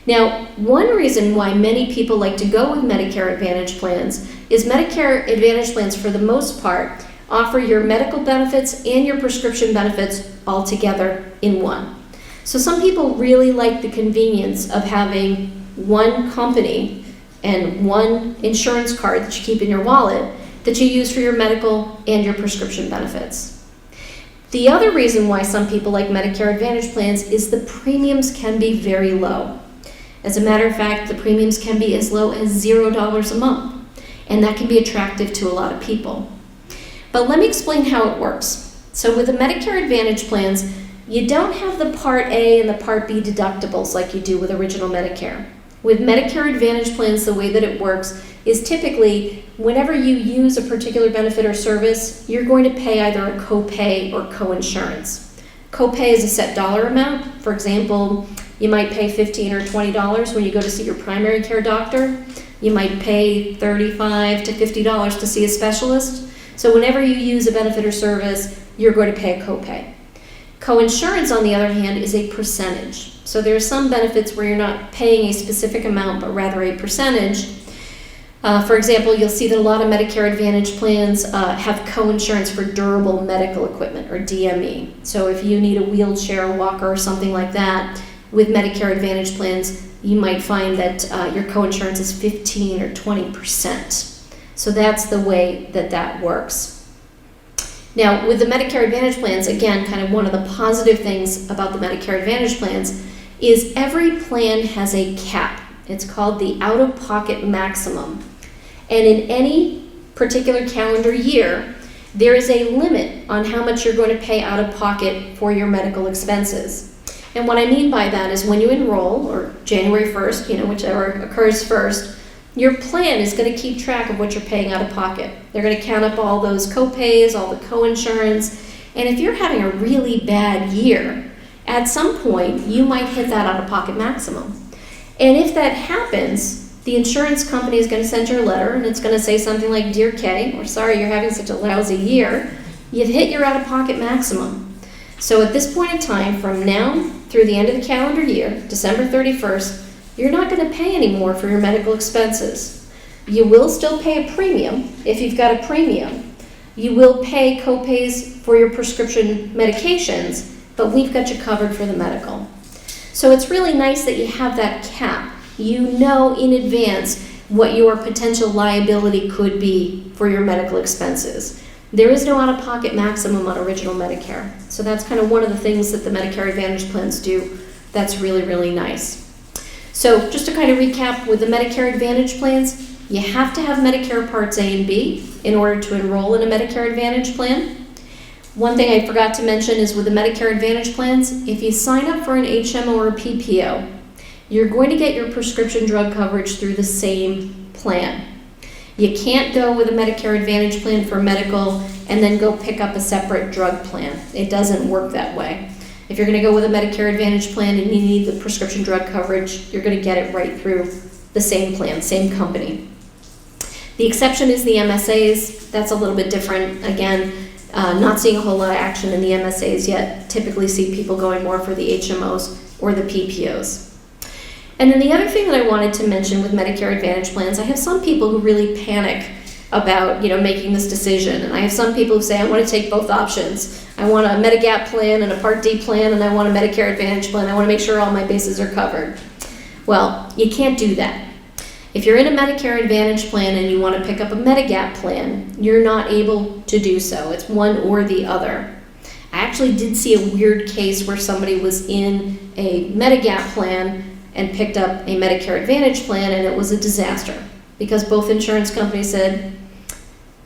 Now, one reason why many people like to go with Medicare Advantage plans is Medicare Advantage plans, for the most part, offer your medical benefits and your prescription benefits all together in one. So some people really like the convenience of having one company and one insurance card that you keep in your wallet that you use for your medical and your prescription benefits. The other reason why some people like Medicare Advantage plans is the premiums can be very low. As a matter of fact, the premiums can be as low as $0 a month, and that can be attractive to a lot of people. But let me explain how it works. So with the Medicare Advantage plans, you don't have the Part A and the Part B deductibles like you do with original Medicare. With Medicare Advantage plans, the way that it works is typically whenever you use a particular benefit or service, you're going to pay either a copay or coinsurance. Copay is a set dollar amount. For example, you might pay $15 or $20 when you go to see your primary care doctor. You might pay $35 to $50 to see a specialist. So whenever you use a benefit or service, you're going to pay a copay. Coinsurance, on the other hand, is a percentage. So there are some benefits where you're not paying a specific amount, but rather a percentage. For example, you'll see that a lot of Medicare Advantage plans have coinsurance for durable medical equipment, or DME. So if you need a wheelchair, walker, or something like that, with Medicare Advantage plans, you might find that your coinsurance is 15 or 20%. So that's the way that that works. Now, with the Medicare Advantage plans, again, kind of one of the positive things about the Medicare Advantage plans is every plan has a cap. It's called the out-of-pocket maximum. And in any particular calendar year, there is a limit on how much you're going to pay out of pocket for your medical expenses. And what I mean by that is when you enroll, or January 1st, whichever occurs first, your plan is going to keep track of what you're paying out of pocket. They're going to count up all those copays, all the coinsurance, and if you're having a really bad year, at some point you might hit that out-of-pocket maximum. And if that happens, the insurance company is going to send you a letter, and it's going to say something like, "Dear Kay, we're sorry you're having such a lousy year. You've hit your out-of-pocket maximum." So at this point in time, from now through the end of the calendar year, December 31st, you're not going to pay any more for your medical expenses. You will still pay a premium if you've got a premium. You will pay copays for your prescription medications, but we've got you covered for the medical. So it's really nice that you have that cap. You know in advance what your potential liability could be for your medical expenses. There is no out-of-pocket maximum on original Medicare. So that's kind of one of the things that the Medicare Advantage plans do that's really, really nice. So just to kind of recap with the Medicare Advantage plans, you have to have Medicare Parts A and B in order to enroll in a Medicare Advantage plan. One thing I forgot to mention is with the Medicare Advantage plans, if you sign up for an HMO or a PPO, you're going to get your prescription drug coverage through the same plan. You can't go with a Medicare Advantage plan for medical and then go pick up a separate drug plan. It doesn't work that way. If you're going to go with a Medicare Advantage plan and you need the prescription drug coverage, you're going to get it right through the same plan, same company. The exception is the MSAs. That's a little bit different. Again, not seeing a whole lot of action in the MSAs yet. Typically see people going more for the HMOs or the PPOs. And then the other thing that I wanted to mention with Medicare Advantage plans, I have some people who really panic about, making this decision. And I have some people who say, I want to take both options. I want a Medigap plan and a Part D plan, and I want a Medicare Advantage plan. I want to make sure all my bases are covered. Well, you can't do that. If you're in a Medicare Advantage plan and you want to pick up a Medigap plan, you're not able to do so. It's one or the other. I actually did see a weird case where somebody was in a Medigap plan and picked up a Medicare Advantage plan, and it was a disaster because both insurance companies said,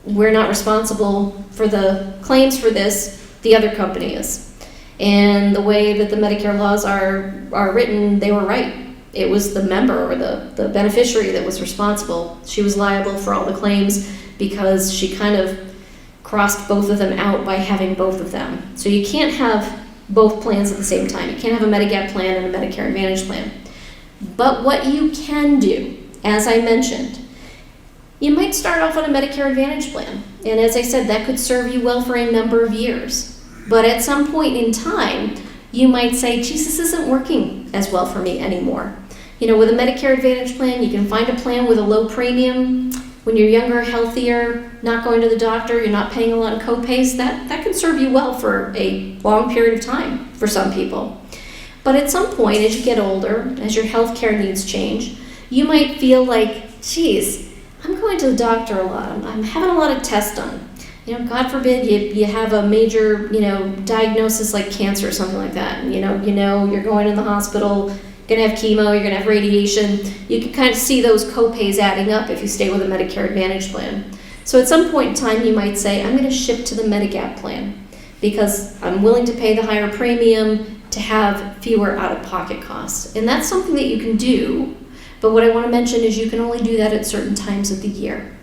we're not responsible for the claims for this, the other company is. And the way that the Medicare laws are written, they were right. It was the member or the beneficiary that was responsible. She was liable for all the claims because she kind of crossed both of them out by having both of them. So you can't have both plans at the same time. You can't have a Medigap plan and a Medicare Advantage plan. But what you can do, as I mentioned, you might start off on a Medicare Advantage plan. And as I said, that could serve you well for a number of years. But at some point in time, you might say, geez, this isn't working as well for me anymore. With a Medicare Advantage plan, you can find a plan with a low premium. When you're younger, healthier, not going to the doctor, you're not paying a lot of copays, that can serve you well for a long period of time for some people. But at some point, as you get older, as your healthcare needs change, you might feel like, geez, I'm going to the doctor a lot. I'm having a lot of tests done. God forbid you have a major, diagnosis like cancer or something like that. You're going in the hospital, you're going to have chemo, you're going to have radiation. You can kind of see those copays adding up if you stay with a Medicare Advantage plan. So at some point in time, you might say, I'm going to shift to the Medigap plan because I'm willing to pay the higher premium to have fewer out-of-pocket costs. And that's something that you can do, but what I want to mention is you can only do that at certain times of the year.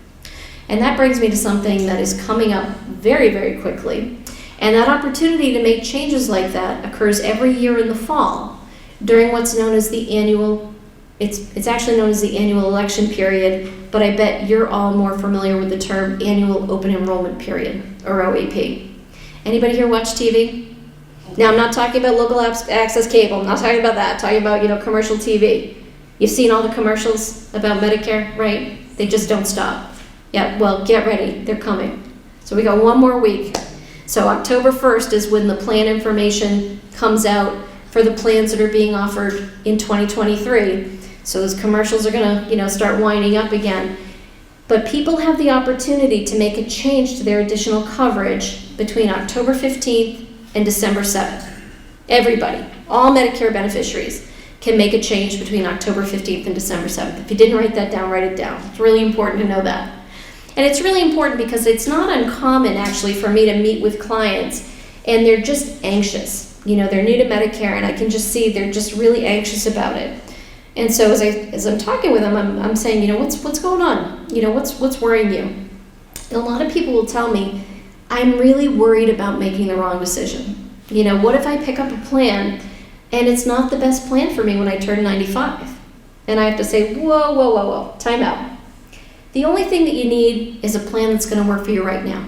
And that brings me to something that is coming up very, very quickly. And that opportunity to make changes like that occurs every year in the fall during what's known as the annual, it's actually known as the annual election period, but I bet you're all more familiar with the term annual open enrollment period, or OAP. Anybody here watch TV? Now, I'm not talking about local access cable. I'm not talking about that. I'm talking about, commercial TV. You've seen all the commercials about Medicare, right? They just don't stop. Yeah, well, get ready. They're coming. So we got one more week. So October 1st is when the plan information comes out for the plans that are being offered in 2023. So those commercials are going to, start winding up again. But people have the opportunity to make a change to their additional coverage between October 15th and December 7th. Everybody, all Medicare beneficiaries, can make a change between October 15th and December 7th. If you didn't write that down, write it down. It's really important to know that. And it's really important because it's not uncommon, actually, for me to meet with clients, and they're just anxious. They're new to Medicare, and I can just see they're just really anxious about it. And so as I'm talking with them, I'm saying, what's going on? What's worrying you? And a lot of people will tell me, I'm really worried about making the wrong decision. What if I pick up a plan and it's not the best plan for me when I turn 95? And I have to say, whoa, time out. The only thing that you need is a plan that's going to work for you right now.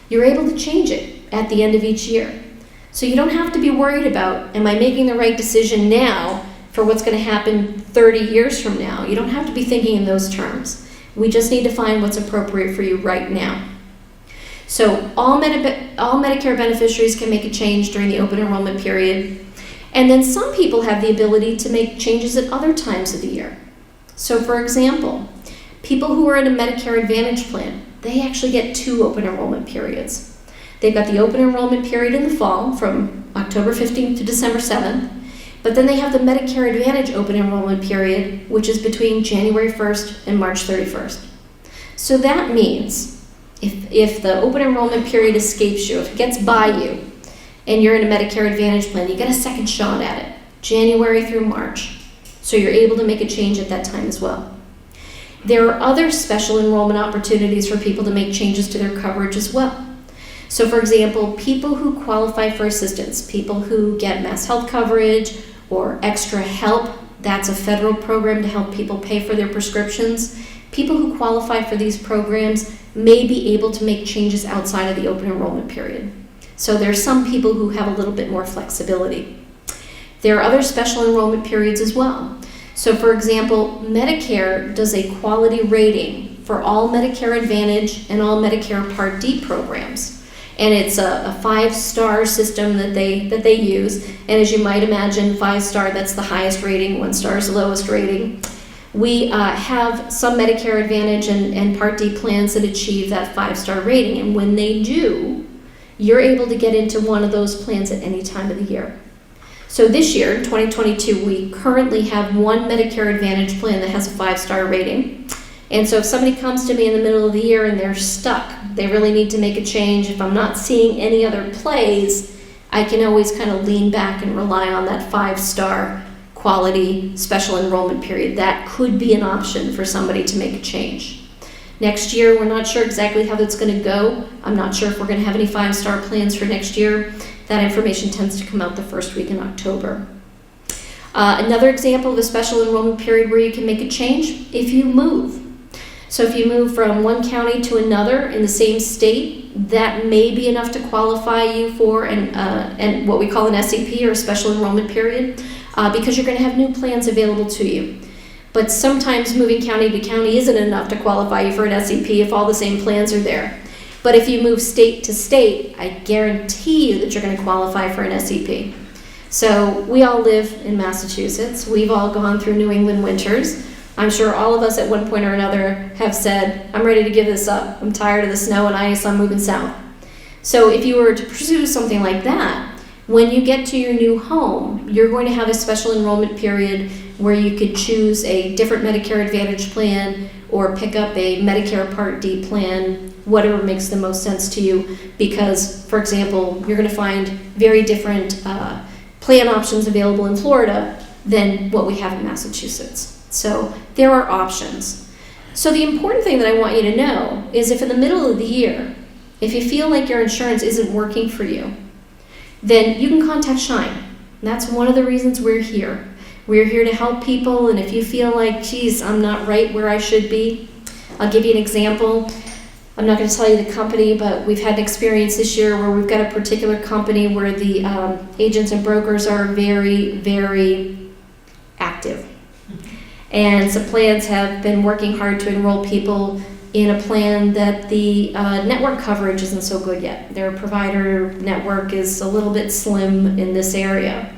You're able to change it at the end of each year. So you don't have to be worried about, am I making the right decision now for for what's going to happen 30 years from now. You don't have to be thinking in those terms. We just need to find what's appropriate for you right now. So all Medicare beneficiaries can make a change during the open enrollment period. And then some people have the ability to make changes at other times of the year. So for example, people who are in a Medicare Advantage plan, they actually get 2 open enrollment periods. They've got the open enrollment period in the fall from October 15th to December 7th, but then they have the Medicare Advantage open enrollment period, which is between January 1st and March 31st. So that means if the open enrollment period escapes you, if it gets by you, and you're in a Medicare Advantage plan, you get a second shot at it, January through March. So you're able to make a change at that time as well. There are other special enrollment opportunities for people to make changes to their coverage as well. So for example, people who qualify for assistance, people who get mass health coverage or extra help, that's a federal program to help people pay for their prescriptions. People who qualify for these programs may be able to make changes outside of the open enrollment period. So there are some people who have a little bit more flexibility. There are other special enrollment periods as well. So for example, Medicare does a quality rating for all Medicare Advantage and all Medicare Part D programs. And it's a 5-star system that they use. And as you might imagine, 5-star, that's the highest rating, 1-star is the lowest rating. We have some Medicare Advantage and Part D plans that achieve that 5-star rating. And when they do, you're able to get into one of those plans at any time of the year. So this year, 2022, we currently have one Medicare Advantage plan that has a 5-star rating. And so if somebody comes to me in the middle of the year and they're stuck, they really need to make a change, if I'm not seeing any other plays, I can always kind of lean back and rely on that 5-star quality special enrollment period. That could be an option for somebody to make a change. Next year, we're not sure exactly how that's going to go. I'm not sure if we're going to have any 5-star plans for next year. That information tends to come out the first week in October. Another example of a special enrollment period where you can make a change, if you move. So if you move from one county to another in the same state, that may be enough to qualify you for and what we call an SEP, or a special enrollment period, because you're going to have new plans available to you. But sometimes moving county to county isn't enough to qualify you for an SEP if all the same plans are there. But if you move state to state, I guarantee you that you're going to qualify for an SEP. So we all live in Massachusetts. We've all gone through New England winters. I'm sure all of us at one point or another have said, I'm ready to give this up. I'm tired of the snow and ice. I'm moving south. So if you were to pursue something like that, when you get to your new home, you're going to have a special enrollment period where you could choose a different Medicare Advantage plan or pick up a Medicare Part D plan, whatever makes the most sense to you, because, for example, you're going to find very different plan options available in Florida than what we have in Massachusetts. So there are options. So the important thing that I want you to know is if in the middle of the year, if you feel like your insurance isn't working for you, then you can contact Shine. And that's one of the reasons we're here. We're here to help people, and if you feel like, geez, I'm not right where I should be, I'll give you an example. I'm not going to tell you the company, but we've had an experience this year where we've got a particular company where the agents and brokers are very, very active. And some plans have been working hard to enroll people in a plan that the network coverage isn't so good yet. Their provider network is a little bit slim in this area.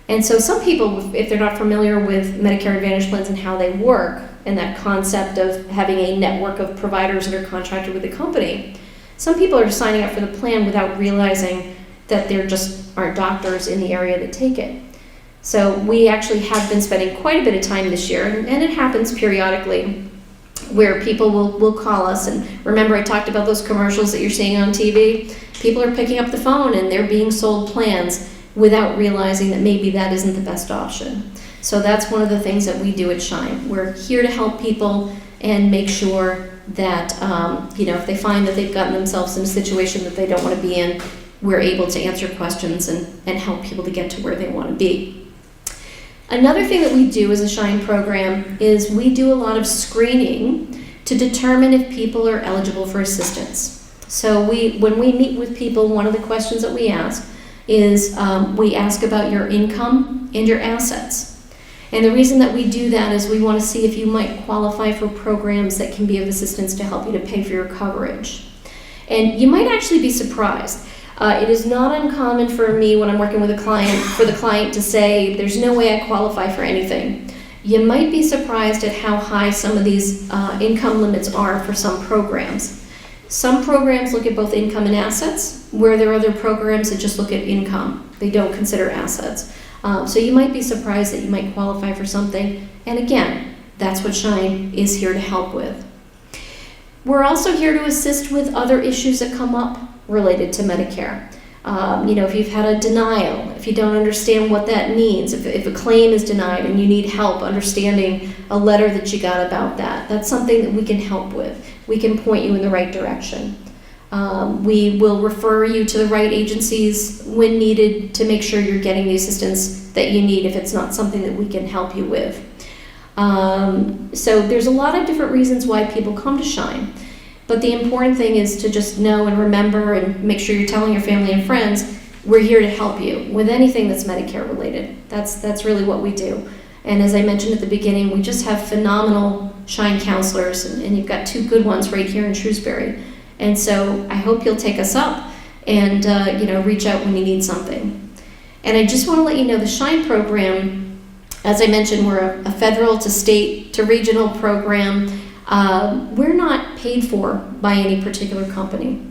And so some people, if they're not familiar with Medicare Advantage plans and how they work, and that concept of having a network of providers that are contracted with the company, some people are signing up for the plan without realizing that there just aren't doctors in the area that take it. So we actually have been spending quite a bit of time this year, and it happens periodically, where people will call us. And remember, I talked about those commercials that you're seeing on TV? People are picking up the phone and they're being sold plans without realizing that maybe that isn't the best option. So that's one of the things that we do at Shine. We're here to help people and make sure that, if they find that they've gotten themselves in a situation that they don't want to be in, we're able to answer questions and help people to get to where they want to be. Another thing that we do as a Shine program is we do a lot of screening to determine if people are eligible for assistance. So when we meet with people, one of the questions that we ask is we ask about your income and your assets. And the reason that we do that is we want to see if you might qualify for programs that can be of assistance to help you to pay for your coverage. And you might actually be surprised. It is not uncommon for me when I'm working with a client, for the client to say, there's no way I qualify for anything. You might be surprised at how high some of these income limits are for some programs. Some programs look at both income and assets, where there are other programs that just look at income. They don't consider assets. So you might be surprised that you might qualify for something. And again, that's what Shine is here to help with. We're also here to assist with other issues that come up related to Medicare. If you've had a denial, if you don't understand what that means, if a claim is denied and you need help understanding a letter that you got about that, that's something that we can help with. We can point you in the right direction. We will refer you to the right agencies when needed to make sure you're getting the assistance that you need if it's not something that we can help you with. So there's a lot of different reasons why people come to Shine. But the important thing is to just know and remember and make sure you're telling your family and friends, we're here to help you with anything that's Medicare related. That's really what we do. And as I mentioned at the beginning, we just have phenomenal Shine counselors, and you've got 2 good ones right here in Shrewsbury. And so I hope you'll take us up and reach out when you need something. And I just want to let you know the Shine program, as I mentioned, we're a federal to state to regional program. We're not paid for by any particular company.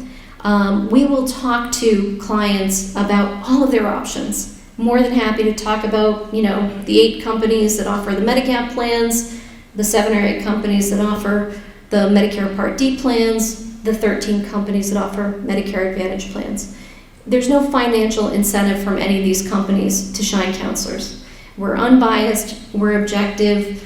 We will talk to clients about all of their options. More than happy to talk about, the 8 companies that offer the Medigap plans, the 7 or 8 companies that offer the Medicare Part D plans, the 13 companies that offer Medicare Advantage plans. There's no financial incentive from any of these companies to Shine counselors. We're unbiased, we're objective.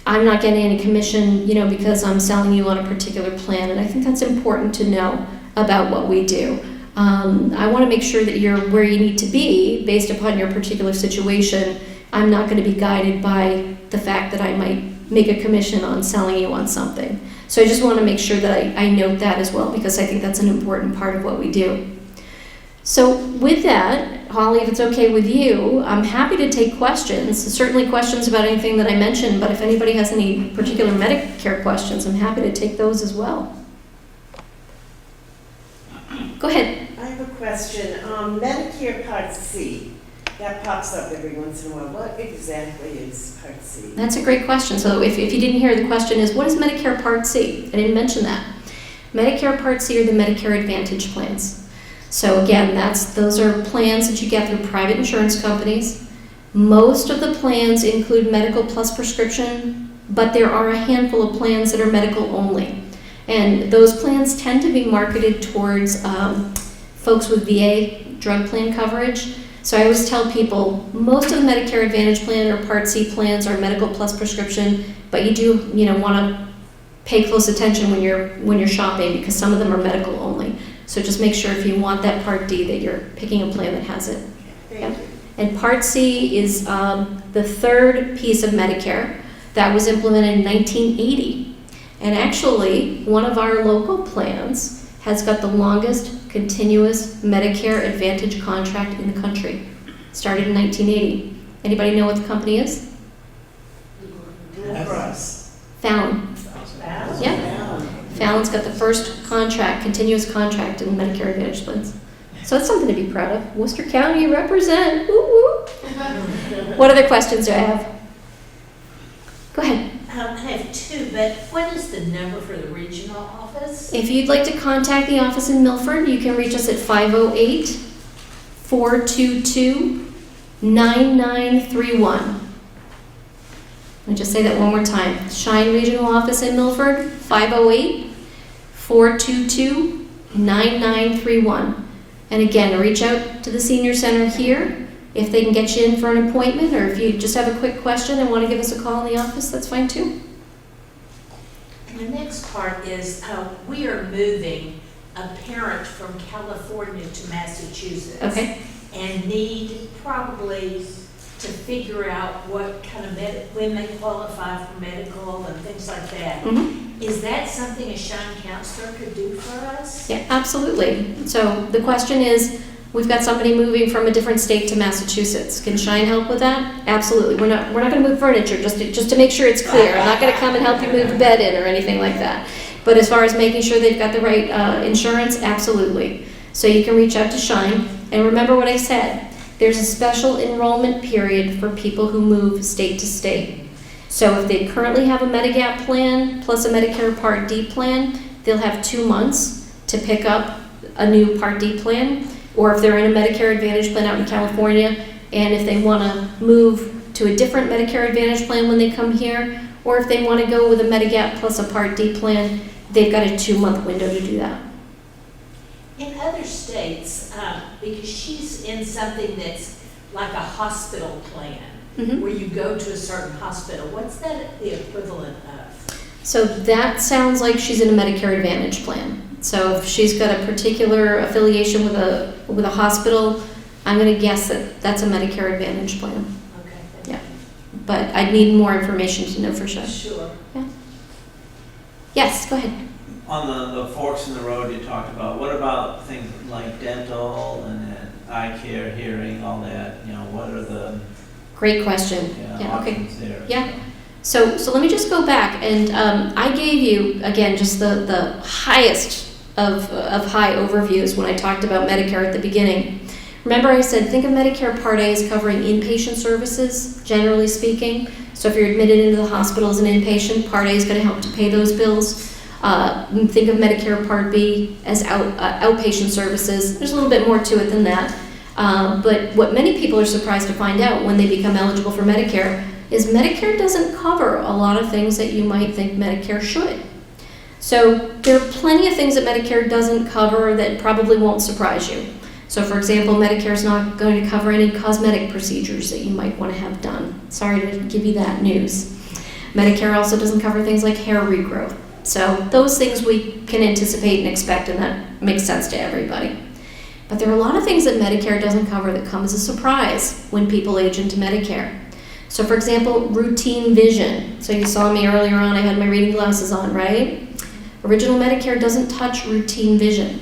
I'm not getting any commission, because I'm selling you on a particular plan, and I think that's important to know about what we do. I want to make sure that you're where you need to be based upon your particular situation. I'm not going to be guided by the fact that I might make a commission on selling you on something. So I just want to make sure that I note that as well, because I think that's an important part of what we do. So with that, Holly, if it's okay with you, I'm happy to take questions, certainly questions about anything that I mentioned, but if anybody has any particular Medicare questions, I'm happy to take those as well. Go ahead. I have a question. Medicare Part C, that pops up every once in a while. What exactly is Part C? That's a great question. So if you didn't hear, the question is, what is Medicare Part C? I didn't mention that. Medicare Part C are the Medicare Advantage plans. So again, those are plans that you get through private insurance companies. Most of the plans include medical plus prescription, but there are a handful of plans that are medical only. And those plans tend to be marketed towards folks with VA drug plan coverage. So I always tell people, most of the Medicare Advantage plan or Part C plans are medical plus prescription, but you do, want to pay close attention when you're shopping, because some of them are medical only. So just make sure if you want that Part D that you're picking a plan that has it. Thank you. And Part C is the 3rd piece of Medicare that was implemented in 1980. And actually, one of our local plans has got the longest continuous Medicare Advantage contract in the country. Started in 1980. Anybody know what the company is? Blue Cross. Fallon. Yeah. Fallon's got the first contract, continuous contract in Medicare Advantage plans. So it's something to be proud of. Worcester County, you represent. Woo woo. What other questions do I have? Go ahead. I have 2, but what is the number for the regional office? If you'd like to contact the office in Milford, you can reach us at 508-422-9931. Let me just say that one more time. Shine Regional Office in Milford, 508-422-9931. And again, reach out to the Senior Center here. If they can get you in for an appointment, or if you just have a quick question and want to give us a call in the office, that's fine too. And the next part is we are moving a parent from California to Massachusetts. Okay. And need probably to figure out what kind of when they qualify for medical and things like that. Mm-hmm. Is that something a Shine counselor could do for us? Yeah, absolutely. So the question is, we've got somebody moving from a different state to Massachusetts. Can Shine help with that? Absolutely. We're not going to move furniture, just to make sure it's clear. I'm not going to come and help you move the bed in or anything like that. But as far as making sure they've got the right insurance, absolutely. So you can reach out to Shine. And remember what I said. There's a special enrollment period for people who move state to state. So if they currently have a Medigap plan plus a Medicare Part D plan, they'll have 2 months to pick up a new Part D plan. Or if they're in a Medicare Advantage plan out in California, and if they want to move to a different Medicare Advantage plan when they come here, or if they want to go with a Medigap plus a Part D plan, they've got a 2-month window to do that. In other states, because she's in something that's like a hospital plan, where you go to a certain hospital, what's that the equivalent of? So that sounds like she's in a Medicare Advantage plan. So if she's got a particular affiliation with a hospital, I'm going to guess that that's a Medicare Advantage plan. Okay. Yeah. But I'd need more information to know for sure. Sure. Yeah. Yes, go ahead. On the forks in the road you talked about, what about things like dental and eye care, hearing, all that? You know, what are the Great question. options there? Yeah. So let me just go back, and I gave you, again, just the highest of high overviews when I talked about Medicare at the beginning. Remember I said, think of Medicare Part A as covering inpatient services, generally speaking. So if you're admitted into the hospital as an inpatient, Part A is going to help to pay those bills. Think of Medicare Part B as outpatient services. There's a little bit more to it than that. But what many people are surprised to find out when they become eligible for Medicare is Medicare doesn't cover a lot of things that you might think Medicare should. So there are plenty of things that Medicare doesn't cover that probably won't surprise you. So for example, Medicare is not going to cover any cosmetic procedures that you might want to have done. Sorry to give you that news. Medicare also doesn't cover things like hair regrowth. So those things we can anticipate and expect, and that makes sense to everybody. But there are a lot of things that Medicare doesn't cover that come as a surprise when people age into Medicare. So for example, routine vision. So you saw me earlier on, I had my reading glasses on, right? Original Medicare doesn't touch routine vision.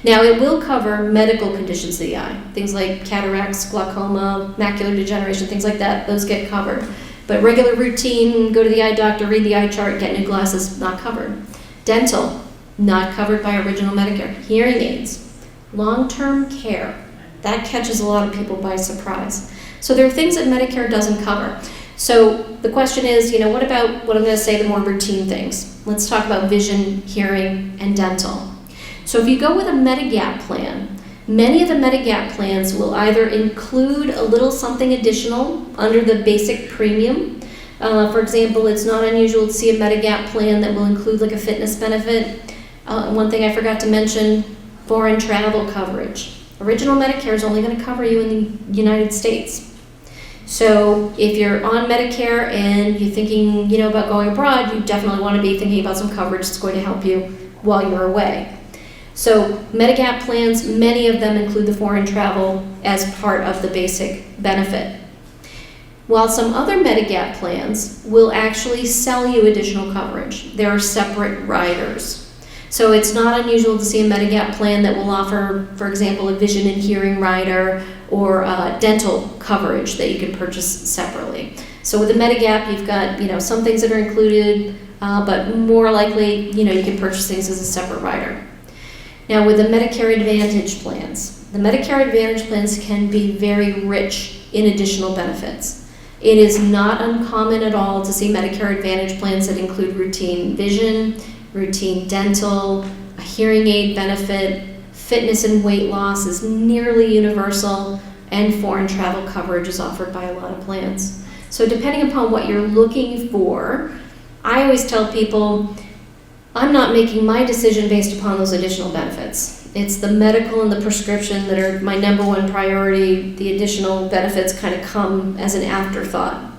Now it will cover medical conditions of the eye, things like cataracts, glaucoma, macular degeneration, things like that, those get covered. But regular routine, go to the eye doctor, read the eye chart, get new glasses, not covered. Dental, not covered by original Medicare. Hearing aids, long-term care, that catches a lot of people by surprise. So there are things that Medicare doesn't cover. So the question is, what about what I'm going to say, the more routine things? Let's talk about vision, hearing, and dental. So if you go with a Medigap plan, many of the Medigap plans will either include a little something additional under the basic premium. For example, it's not unusual to see a Medigap plan that will include like a fitness benefit. One thing I forgot to mention, foreign travel coverage. Original Medicare is only going to cover you in the United States. So if you're on Medicare and you're thinking, about going abroad, you definitely want to be thinking about some coverage that's going to help you while you're away. So Medigap plans, many of them include the foreign travel as part of the basic benefit. While some other Medigap plans will actually sell you additional coverage. There are separate riders. So it's not unusual to see a Medigap plan that will offer, for example, a vision and hearing rider or dental coverage that you can purchase separately. So with the Medigap, you've got some things that are included, but more likely, you can purchase things as a separate rider. Now with the Medicare Advantage plans, the Medicare Advantage plans can be very rich in additional benefits. It is not uncommon at all to see Medicare Advantage plans that include routine vision, routine dental, a hearing aid benefit, fitness and weight loss is nearly universal, and foreign travel coverage is offered by a lot of plans. So depending upon what you're looking for, I always tell people, I'm not making my decision based upon those additional benefits. It's the medical and the prescription that are my number one priority. The additional benefits kind of come as an afterthought.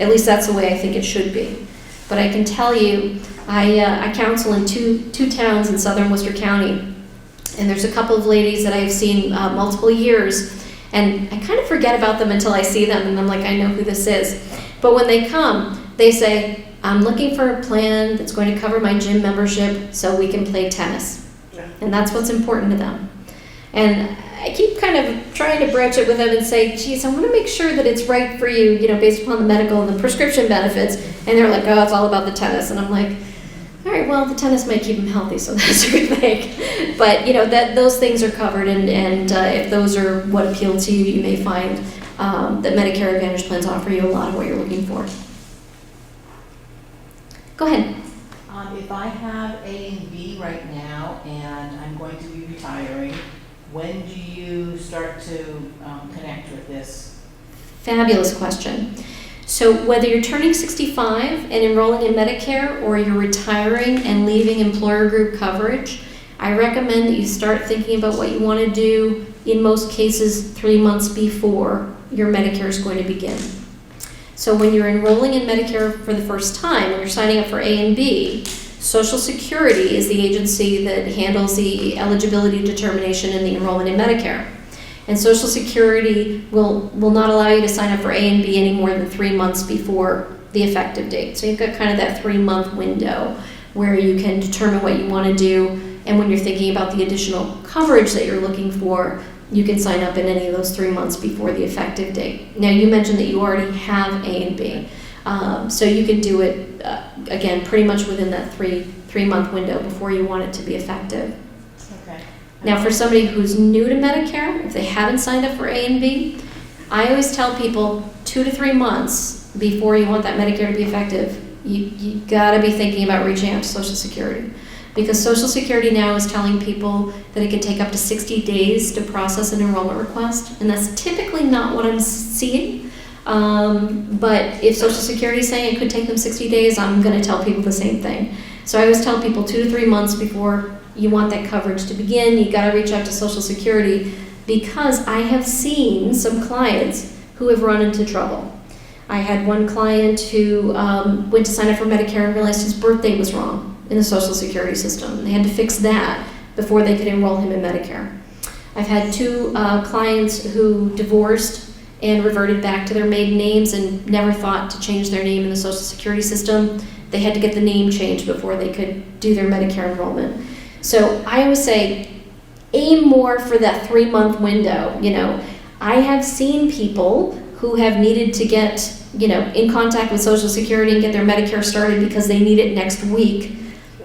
At least that's the way I think it should be. But I can tell you, I counsel in two towns in southern Worcester County, and there's a couple of ladies that I've seen multiple years, and I kind of forget about them until I see them, and I'm like, I know who this is. But when they come, they say, I'm looking for a plan that's going to cover my gym membership so we can play tennis. And that's what's important to them. And I keep kind of trying to broach it with them and say, geez, I want to make sure that it's right for you, you know, based upon the medical and the prescription benefits. And they're like, oh, it's all about the tennis. And I'm like, all right, well, the tennis might keep them healthy, so that's a good thing. But, you know, that those things are covered, and if those are what appeal to you, you may find that Medicare Advantage plans offer you a lot of what you're looking for. Go ahead. If I have A and B right now and I'm going to be retiring, when do you start to connect with this? Fabulous question. So whether you're turning 65 and enrolling in Medicare, or you're retiring and leaving employer group coverage, I recommend that you start thinking about what you want to do, in most cases 3 months before your Medicare is going to begin. So when you're enrolling in Medicare for the first time, when you're signing up for A and B, Social Security is the agency that handles the eligibility determination and the enrollment in Medicare. And Social Security will not allow you to sign up for A and B any more than 3 months before the effective date. So you've got kind of that 3-month window where you can determine what you want to do, and when you're thinking about the additional coverage that you're looking for, you can sign up in any of those 3 months before the effective date. Now, you mentioned that you already have A and B, so you can do it, again, pretty much within that three-month window before you want it to be effective. Okay. Now, for somebody who's new to Medicare, if they haven't signed up for A and B, I always tell people 2 to 3 months before you want that Medicare to be effective, you gotta be thinking about reaching out to Social Security. Because Social Security now is telling people that it can take up to 60 days to process an enrollment request, and that's typically not what I'm seeing. But if Social Security is saying it could take them 60 days, I'm going to tell people the same thing. So I always tell people 2 to 3 months before you want that coverage to begin, you got to reach out to Social Security, because I have seen some clients who have run into trouble. I had one client who went to sign up for Medicare and realized his birthday was wrong in the Social Security system. They had to fix that before they could enroll him in Medicare. I've had 2 clients who divorced and reverted back to their maiden names and never thought to change their name in the Social Security system. They had to get the name changed before they could do their Medicare enrollment. So I always say, aim more for that 3-month window. You know, I have seen people who have needed to get, you know, in contact with Social Security and get their Medicare started because they need it next week.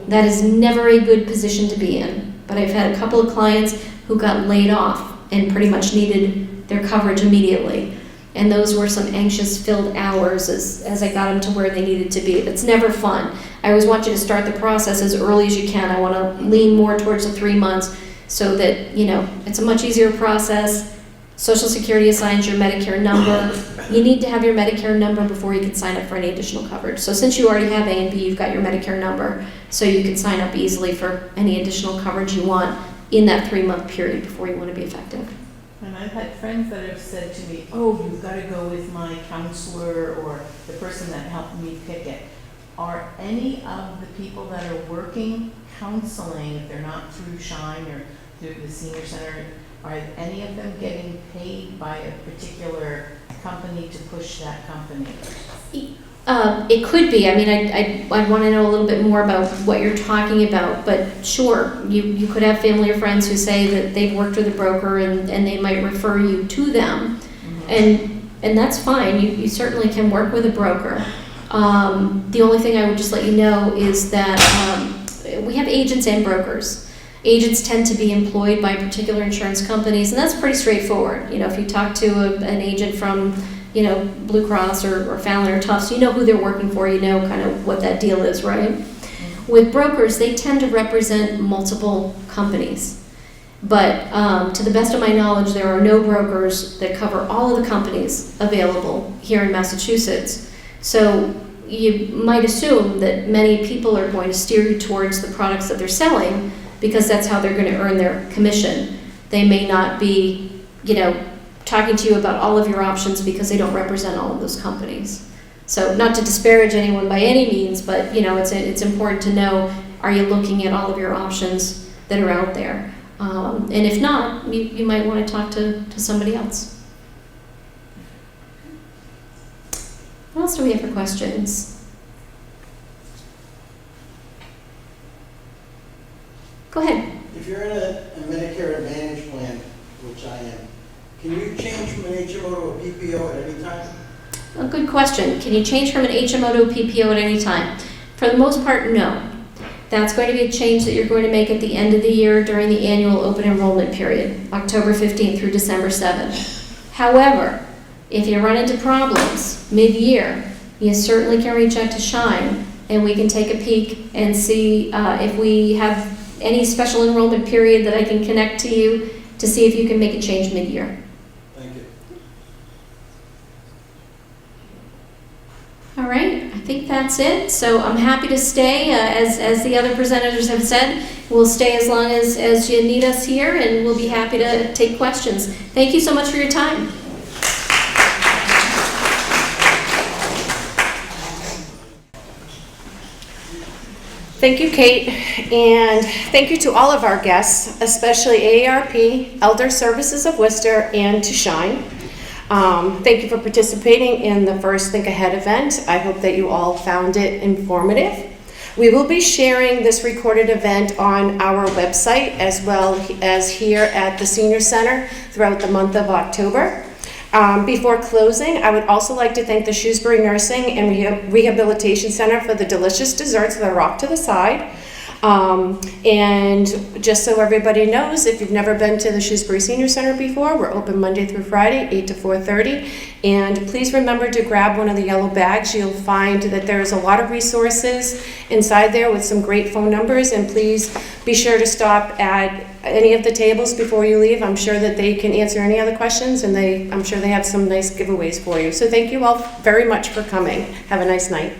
That is never a good position to be in. But I've had a couple of clients who got laid off and pretty much needed their coverage immediately. And those were some anxious-filled hours as I got them to where they needed to be. That's never fun. I always want you to start the process as early as you can. I want to lean more towards the 3 months so that, you know, it's a much easier process. Social Security assigns your Medicare number. You need to have your Medicare number before you can sign up for any additional coverage. So since you already have A and B, you've got your Medicare number, so you can sign up easily for any additional coverage you want in that 3-month period before you want to be effective. And I've had friends that have said to me, oh, you've got to go with my counselor or the person that helped me pick it. Are any of the people that are working counseling, if they're not through Shine or through the senior center, are any of them getting paid by a particular company to push that company? It could be. I mean, I'd want to know a little bit more about what you're talking about, but sure, you could have family or friends who say that they've worked with a broker and they might refer you to them, and that's fine. You certainly can work with a broker. The only thing I would just let you know is that we have agents and brokers. Agents tend to be employed by particular insurance companies, and that's pretty straightforward. You know, if you talk to an agent from, you know, Blue Cross or Fallon or Tufts, you know who they're working for, you know kind of what that deal is, right? Mm-hmm. With brokers, they tend to represent multiple companies. But to the best of my knowledge, there are no brokers that cover all of the companies available here in Massachusetts. So you might assume that many people are going to steer you towards the products that they're selling because that's how they're going to earn their commission. They may not be, you know, talking to you about all of your options because they don't represent all of those companies. So not to disparage anyone by any means, but you know, it's important to know, are you looking at all of your options that are out there? And if not, you might want to talk to somebody else. What else do we have for questions? Go ahead. If you're in a Medicare Advantage plan which I am, can you change from an HMO to a PPO at any time? A good question. Can you change from an HMO to a PPO at any time? For the most part, no. That's going to be a change that you're going to make at the end of the year during the annual open enrollment period, October 15th through December 7th. However, if you run into problems mid-year, you certainly can reach out to Shine and we can take a peek and see if we have any special enrollment period that I can connect to you to see if you can make a change mid-year. Thank you. All right, I think that's it. So I'm happy to stay, as the other presenters have said. We'll stay as long as you need us here, and we'll be happy to take questions. Thank you so much for your time. Thank you, Kate, and thank you to all of our guests, especially AARP, Elder Services of Worcester, and to Shine. Thank you for participating in the first Think Ahead event. I hope that you all found it informative. We will be sharing this recorded event on our website as well as here at the Senior Center throughout the month of October. Before closing, I would also like to thank the Shrewsbury Nursing and Rehabilitation Center for the delicious desserts that are off to the side. And just so everybody knows, if you've never been to the Shrewsbury Senior Center before, we're open Monday through Friday, 8 to 4:30. And please remember to grab one of the yellow bags. You'll find that there's a lot of resources inside there with some great phone numbers. And please be sure to stop at any of the tables before you leave. I'm sure that they can answer any other questions, and I'm sure they have some nice giveaways for you. So thank you all very much for coming. Have a nice night.